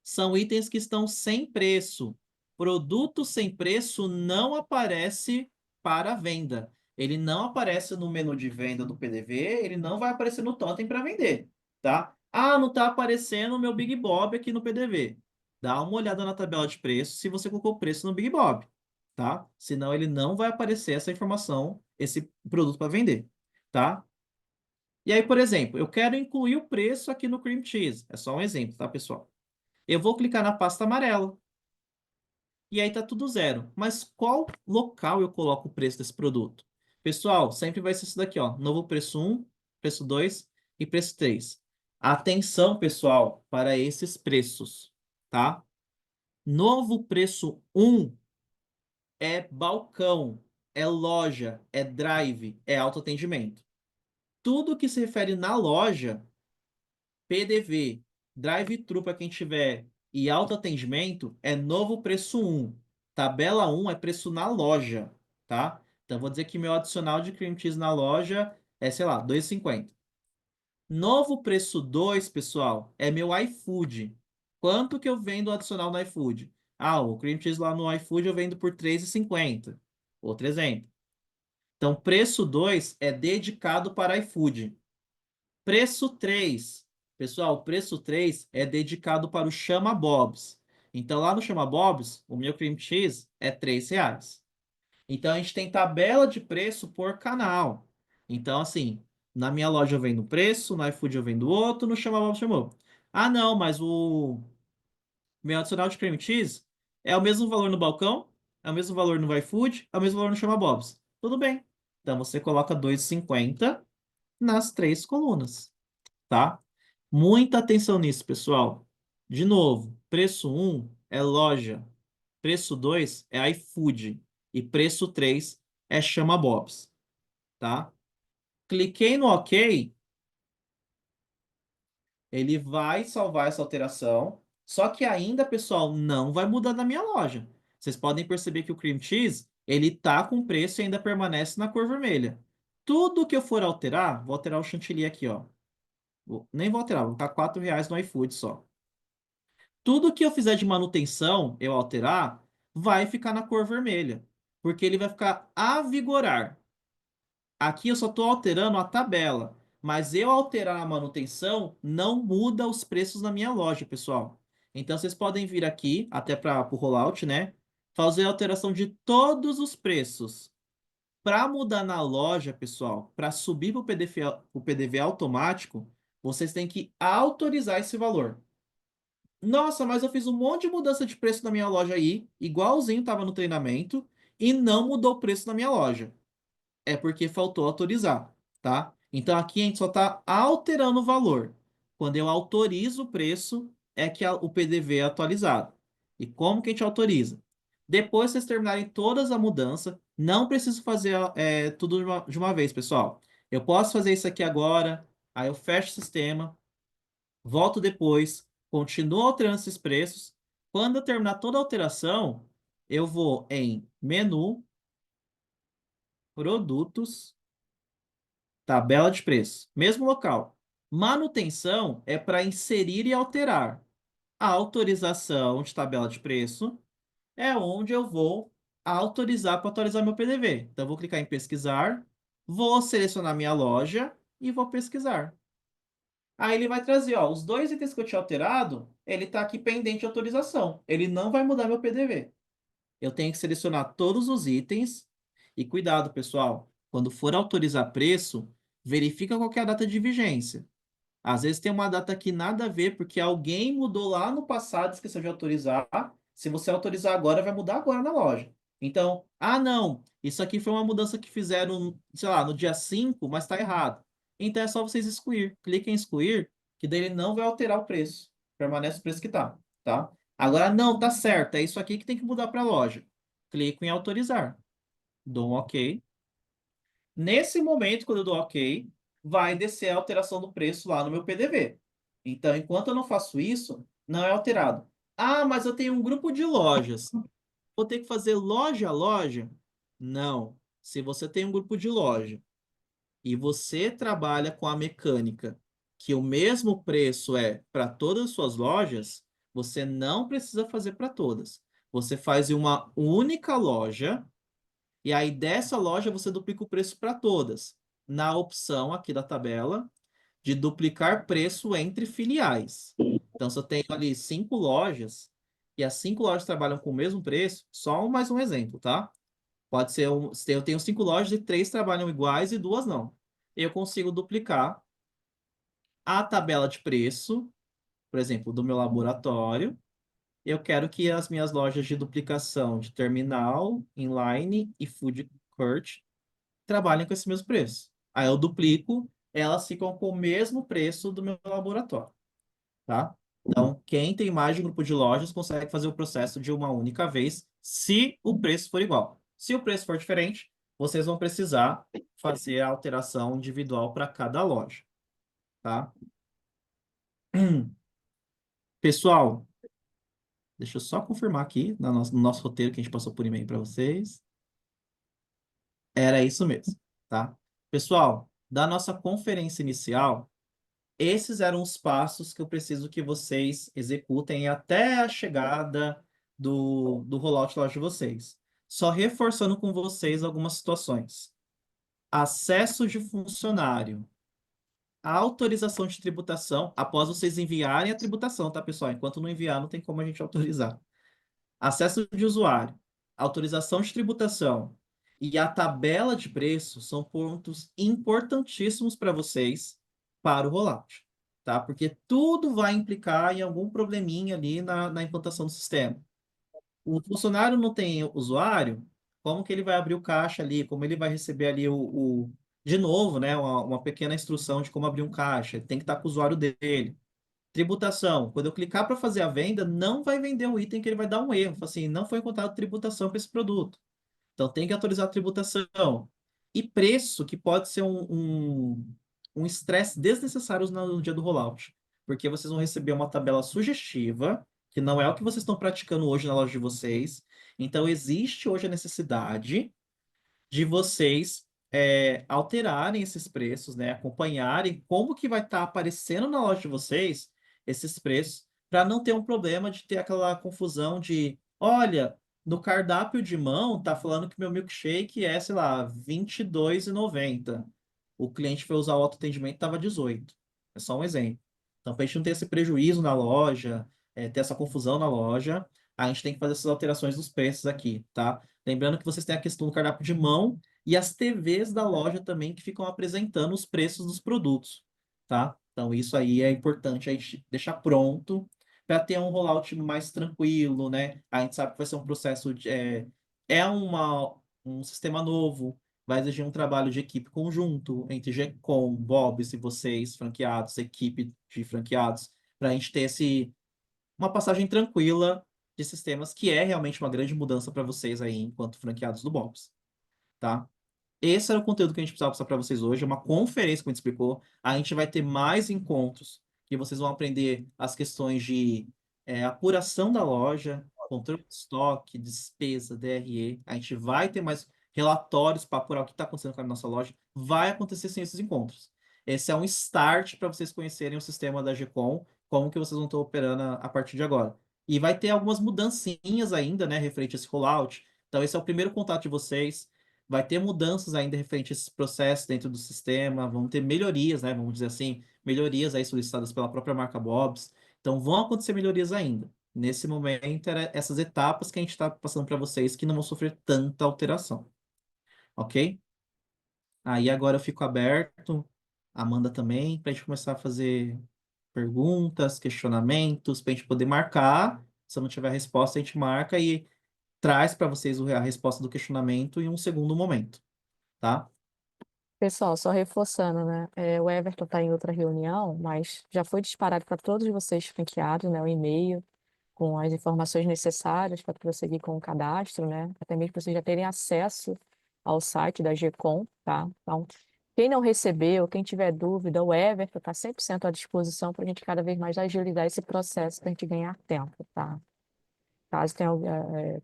são itens que estão sem preço. Produto sem preço não aparece para venda. Ele não aparece no menu de venda do PDV, ele não vai aparecer no totem para vender, tá? Ah, não está aparecendo o meu Big Bob aqui no PDV. Dá uma olhada na tabela de preço se você colocou o preço no Big Bob, tá? Senão ele não vai aparecer essa informação, esse produto para vender, tá? E aí, por exemplo, eu quero incluir o preço aqui no cream cheese. É só um exemplo, tá, pessoal? Eu vou clicar na pasta amarela. E aí tá tudo zero. Mas qual local eu coloco o preço desse produto? Pessoal, sempre vai ser isso daqui, ó. Novo preço um, preço 2 e preço 3. Atenção, pessoal, para esses preços, tá? Novo preço um é balcão, é loja, é drive, é autoatendimento. Tudo que se refere na loja, PDV, drive-thru para quem tiver e autoatendimento é novo preço um. Tabela um é preço na loja, tá? Então vou dizer que meu adicional de cream cheese na loja é, sei lá, 2,50. Novo preço 2, pessoal, é meu iFood. Quanto que eu vendo o adicional no iFood? Ah, o cream cheese lá no iFood eu vendo por 3,50. Outro exemplo. Então, preço 2 é dedicado para iFood. Preço 3, pessoal, o preço 3 é dedicado para o Chama Bob's. Então, lá no Chama Bob's, o meu cream cheese é R$ 3. Então, a gente tem tabela de preço por canal. Então, assim, na minha loja eu vendo preço, no iFood eu vendo outro, no Chama Bob's chamou. Ah, não, mas o meu adicional de cream cheese é o mesmo valor no balcão, é o mesmo valor no iFood, é o mesmo valor no Chama Bob's. Tudo bem. Então você coloca 2,50 nas três colunas, tá? Muita atenção nisso, pessoal. De novo, preço um é loja, preço 2 é iFood e preço 3 é Chama Bob's, tá? Cliquei no OK, ele vai salvar essa alteração, só que ainda, pessoal, não vai mudar na minha loja. Vocês podem perceber que o cream cheese, ele tá com preço e ainda permanece na cor vermelha. Tudo que eu for alterar, vou alterar o chantilly aqui, ó. Nem vou alterar, vou colocar R$ 4 no iFood só. Tudo que eu fizer de manutenção, eu alterar, vai ficar na cor vermelha, porque ele vai ficar a vigorar. Aqui eu só estou alterando a tabela, mas eu alterar a manutenção não muda os preços na minha loja, pessoal. Então vocês podem vir aqui, até para o rollout, né? Fazer a alteração de todos os preços. Para mudar na loja, pessoal, para subir para o PDV automático, vocês têm que autorizar esse valor. Nossa, mas eu fiz um monte de mudança de preço na minha loja aí, igualzinho estava no treinamento, e não mudou o preço na minha loja. É porque faltou autorizar, tá? Então aqui a gente só está alterando o valor. Quando eu autorizo o preço, é que o PDV é atualizado. E como que a gente autoriza? Depois que vocês terminarem todas a mudança, não preciso fazer tudo de uma vez, pessoal. Eu posso fazer isso aqui agora, aí eu fecho o sistema, volto depois, continuo alterando esses preços. Quando eu terminar toda a alteração, eu vou em menu, produtos, tabela de preço, mesmo local. Manutenção é para inserir e alterar. A autorização de tabela de preço é onde eu vou autorizar para atualizar meu PDV. Então, eu vou clicar em pesquisar, vou selecionar minha loja e vou pesquisar. Aí ele vai trazer, ó, os dois itens que eu tinha alterado, ele está aqui pendente de autorização. Ele não vai mudar meu PDV. Eu tenho que selecionar todos os itens. E cuidado, pessoal, quando for autorizar preço, verifica qual que é a data de vigência. Às vezes tem uma data que nada a ver, porque alguém mudou lá no passado, esqueceu de autorizar. Se você autorizar agora, vai mudar agora na loja. Então, ah, não, isso aqui foi uma mudança que fizeram, sei lá, no dia 5, mas está errado. Então é só vocês excluir. Cliquem em excluir, que daí ele não vai alterar o preço. Permanece o preço que tá? Agora, não, tá certo, é isso aqui que tem que mudar para a loja. Clico em autorizar. Dou um OK. Nesse momento, quando eu dou OK, vai descer a alteração do preço lá no meu PDV. Então, enquanto eu não faço isso, não é alterado. Ah, mas eu tenho um grupo de lojas. Vou ter que fazer loja a loja? Não. Se você tem um grupo de loja e você trabalha com a mecânica que o mesmo preço é para todas as suas lojas, você não precisa fazer para todas. Você faz em uma única loja e aí dessa loja você duplica o preço para todas. Na opção aqui da tabela de duplicar preço entre filiais. Então, se eu tenho ali 5 lojas e as 5 lojas trabalham com o mesmo preço, só mais um exemplo, tá? Pode ser se eu tenho 5 lojas e 3 trabalham iguais e 2 não. Eu consigo duplicar a tabela de preço, por exemplo, do meu laboratório. Eu quero que as minhas lojas de duplicação de terminal, inline e food court trabalhem com esse mesmo preço. Aí eu duplico, elas ficam com o mesmo preço do meu laboratório, tá? Então, quem tem mais de um grupo de lojas consegue fazer o processo de uma única vez, se o preço for igual. Se o preço for diferente, vocês vão precisar fazer a alteração individual para cada loja, tá? Pessoal, deixa eu só confirmar aqui no nosso roteiro que a gente passou por e-mail para vocês. Era isso mesmo, tá? Pessoal, da nossa conferência inicial, esses eram os passos que eu preciso que vocês executem até a chegada do rollout lá de vocês. Só reforçando com vocês algumas situações. Acesso de funcionário. A autorização de tributação, após vocês enviarem a tributação, tá, pessoal? Enquanto não enviar, não tem como a gente autorizar. Acesso de usuário, autorização de tributação e a tabela de preço são pontos importantíssimos para vocês para o rollout, tá? Porque tudo vai implicar em algum probleminha ali na implantação do sistema. O funcionário não tem usuário, como que ele vai abrir o caixa ali? Como ele vai receber ali de novo, né? Uma pequena instrução de como abrir um caixa. Ele tem que estar com o usuário dele. Tributação. Quando eu clicar para fazer a venda, não vai vender o item que ele vai dar um erro. Fala assim, não foi encontrado tributação para esse produto. Então tem que atualizar a tributação. E preço, que pode ser um estresse desnecessário no dia do rollout. Porque vocês vão receber uma tabela sugestiva, que não é o que vocês estão praticando hoje na loja de vocês. Então existe hoje a necessidade de vocês alterarem esses preços, né? Acompanharem como que vai estar aparecendo na loja de vocês esses preços, para não ter um problema de ter aquela confusão de, olha, no cardápio de mão tá falando que meu milkshake é, sei lá, R$ 22,90. O cliente foi usar o autoatendimento, estava 18. É só um exemplo. Então, para a gente não ter esse prejuízo na loja, ter essa confusão na loja, a gente tem que fazer essas alterações dos preços aqui, tá? Lembrando que vocês têm a questão do cardápio de mão e as TVs da loja também que ficam apresentando os preços dos produtos, tá? Então isso aí é importante a gente deixar pronto para ter um rollout mais tranquilo, né? A gente sabe que vai ser um processo um sistema novo, vai exigir um trabalho de equipe conjunto entre GCom, Bob's e vocês, franqueados, equipe de franqueados, para a gente ter uma passagem tranquila de sistemas, que é realmente uma grande mudança para vocês aí, enquanto franqueados do Bob's, tá? Esse era o conteúdo que a gente precisava passar para vocês hoje, é uma conferência, como a gente explicou. A gente vai ter mais encontros, que vocês vão aprender as questões de apuração da loja, controle de estoque, despesa, DRE. A gente vai ter mais relatórios para apurar o que está acontecendo com a nossa loja. Vai acontecer sim esses encontros. Esse é um start para vocês conhecerem o sistema da GCom, como que vocês vão estar operando a partir de agora. E vai ter algumas mudancinhas ainda, né, referente a esse rollout. Então, esse é o primeiro contato de vocês. Vai ter mudanças ainda referente a esses processos dentro do sistema, vão ter melhorias, né? Vamos dizer assim, melhorias aí solicitadas pela própria marca Bob's. Então vão acontecer melhorias ainda. Nesse momento, era essas etapas que a gente está passando para vocês que não vão sofrer tanta alteração, ok? Aí agora eu fico aberto, Amanda também, para a gente começar a fazer perguntas, questionamentos, para a gente poder marcar. Se eu não tiver resposta, a gente marca e traz para vocês a resposta do questionamento em um segundo momento, tá? Pessoal, só reforçando, né? O Everton está em outra reunião, mas já foi disparado para todos vocês franqueados, né? O e-mail com as informações necessárias para prosseguir com o cadastro, né? Até mesmo para vocês já terem acesso ao site da GCom, tá? Então, quem não recebeu, quem tiver dúvida, o Everton está 100% à disposição para a gente cada vez mais agilizar esse processo para a gente ganhar tempo, tá? Caso tenha,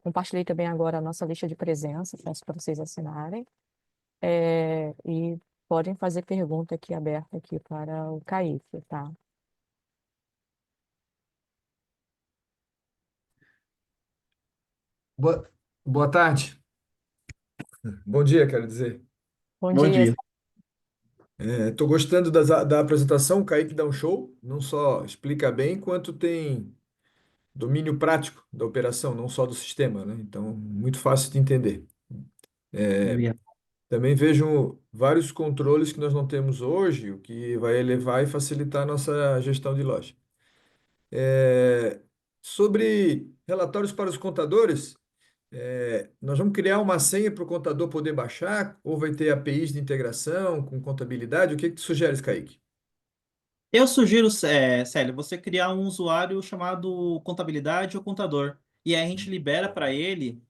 compartilhei também agora a nossa lista de presença, peço para vocês assinarem. E podem fazer pergunta aqui aberta aqui para o Kaique, tá? Boa, boa tarde. Bom dia, quero dizer. Bom Bom dia. dia. Estou gostando da apresentação. O Kaique dá um show. Não só explica bem, quanto tem domínio prático da operação, não só do sistema, né? Então, muito fácil de entender. Obrigado. Também vejo vários controles que nós não temos hoje, o que vai elevar e facilitar a nossa gestão de loja. É, Sobre relatórios para os contadores. Nós vamos criar uma senha para o contador poder baixar, ou vai ter APIs de integração com contabilidade? O que que tu sugeres, Kaique? Eu sugiro, Célio, você criar um usuário chamado contabilidade ou contador. E aí a gente libera para ele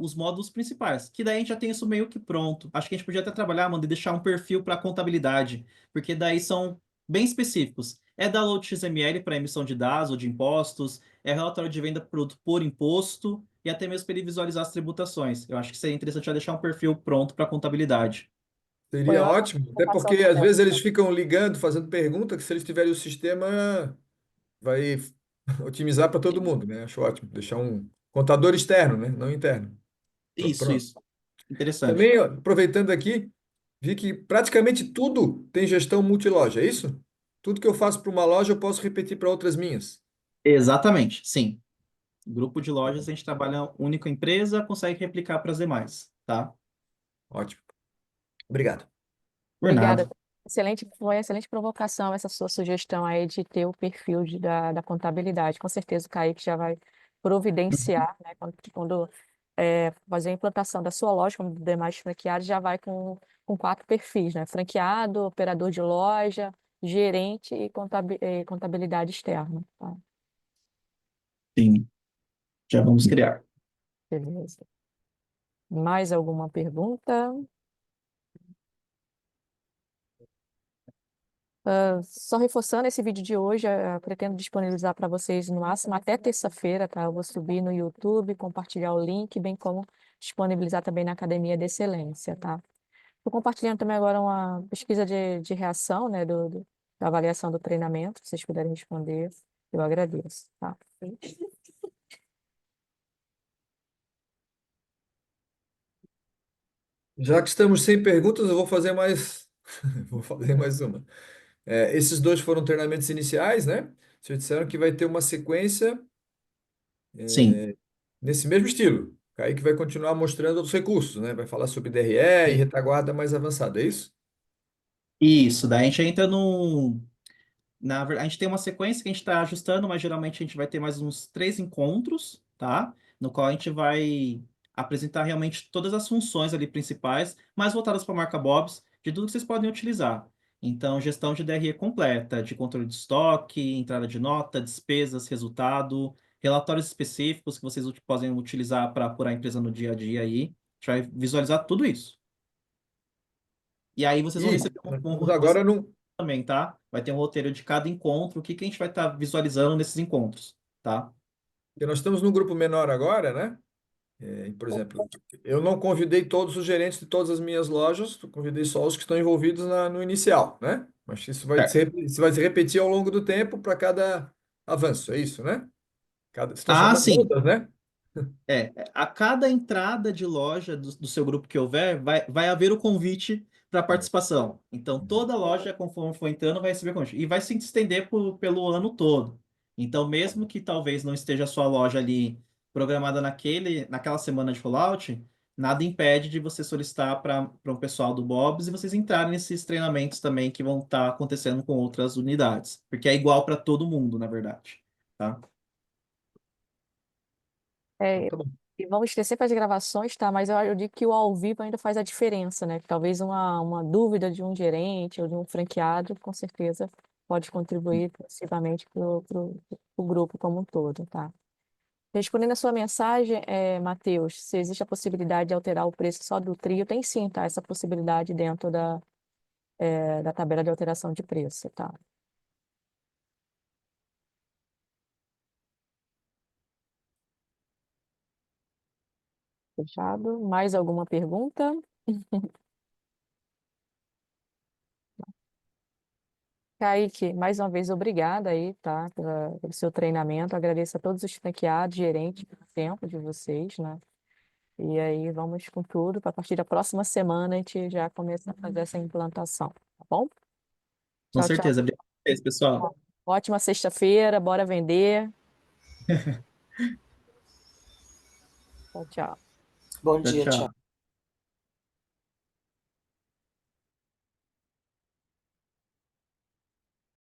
os módulos principais, que daí a gente já tem isso meio que pronto. Acho que a gente podia até trabalhar, mano, e deixar um perfil para contabilidade, porque daí são bem específicos. É download XML para emissão de dados ou de impostos, é relatório de venda por imposto, e até mesmo para ele visualizar as tributações. Eu acho que seria interessante já deixar um perfil pronto para contabilidade. Foi Seria ótima ótimo, até informação porque às também. vezes eles ficam ligando, fazendo pergunta, que se eles tiverem o sistema, vai otimizar para todo mundo, né? Acho ótimo. Deixar um contador externo, né? Não interno. Isso, Pronto. isso. Interessante. Também, ó, aproveitando aqui, vi que praticamente tudo tem gestão multiloja, é isso? Tudo que eu faço para uma loja eu posso repetir para outras minhas. Exatamente, sim. Grupo de lojas, a gente trabalha única empresa, consegue replicar para as demais, tá? Ótimo. Obrigado. Por Obrigada. nada. Foi excelente provocação essa sua sugestão aí de ter o perfil da contabilidade. Com certeza o Kaique já vai providenciar, né, quando fazer a implantação da sua loja, como dos demais franqueados, já vai com 4 perfis, né? Franqueado, operador de loja, gerente e contabilidade externa. Tá? Sim, já vamos criar. Beleza. Mais alguma pergunta? Só reforçando esse vídeo de hoje, pretendo disponibilizar para vocês no máximo até terça-feira, tá? Eu vou subir no YouTube, compartilhar o link, bem como disponibilizar também na Academia de Excelência, tá? Estou compartilhando também agora uma pesquisa de reação, né, da avaliação do treinamento, se vocês puderem responder, eu agradeço, tá? Já que estamos sem perguntas, eu vou fazer mais, vou fazer mais uma. Esses dois foram treinamentos iniciais, né? Vocês disseram que vai ter uma sequência Sim. nesse mesmo estilo. Aí que vai continuar mostrando os recursos, né? Vai falar sobre DRE e retaguarda mais avançada, é isso? Isso, daí a gente entra num. A gente tem uma sequência que a gente está ajustando, mas geralmente a gente vai ter mais uns 3 encontros, tá? No qual a gente vai apresentar realmente todas as funções ali principais, mais voltadas para a marca Bob's, de tudo que vocês podem utilizar. Então, gestão de DRE completa, de controle de estoque, entrada de nota, despesas, resultado, relatórios específicos que vocês podem utilizar para apurar a empresa no dia a dia aí. A gente vai visualizar tudo isso. E aí vocês vão E receber nós um estamos agora num, também, tá? Vai ter um roteiro de cada encontro, o que que a gente vai estar visualizando nesses encontros, tá? porque nós estamos num grupo menor agora, né? Por exemplo, eu não convidei todos os gerentes de todas as minhas lojas, eu convidei só os que estão envolvidos no inicial, né? Mas Certo. isso vai se repetir ao longo do tempo para cada avanço, é isso, né? Vocês estão Ah, chamando sim. ondas, né? A cada entrada de loja do seu grupo que houver, vai haver o convite para participação. Então, toda loja, conforme for entrando, vai receber convite. E vai se estender pelo ano todo. Então, mesmo que talvez não esteja a sua loja ali programada naquela semana de rollout, nada impede de você solicitar para um pessoal do Bob's e vocês entrarem nesses treinamentos também que vão estar acontecendo com outras unidades. Porque é igual para todo mundo, na verdade. Tá? Então, É, tá bom. e vamos ter sempre as gravações, tá? Mas eu digo que o ao vivo ainda faz a diferença, né? Talvez uma dúvida de um gerente ou de um franqueado, com certeza, pode contribuir positivamente para o grupo como um todo, tá? Respondendo a sua mensagem, Matheus, se existe a possibilidade de alterar o preço só do trio, tem sim, tá? Essa possibilidade dentro da tabela de alteração de preço, tá? Fechado. Mais alguma pergunta? Kaique, mais uma vez, obrigada aí, tá, pelo seu treinamento. Agradeço a todos os franqueados, gerentes, pelo tempo de vocês, né? E aí, vamos com tudo. Para a partir da próxima semana, a gente já começa a fazer essa implantação, tá bom? Com Tchau, tchau. certeza. Obrigado a vocês, pessoal. Ótima sexta-feira, bora vender. Tchau, tchau. Bom Tchau, dia, tchau. tchau.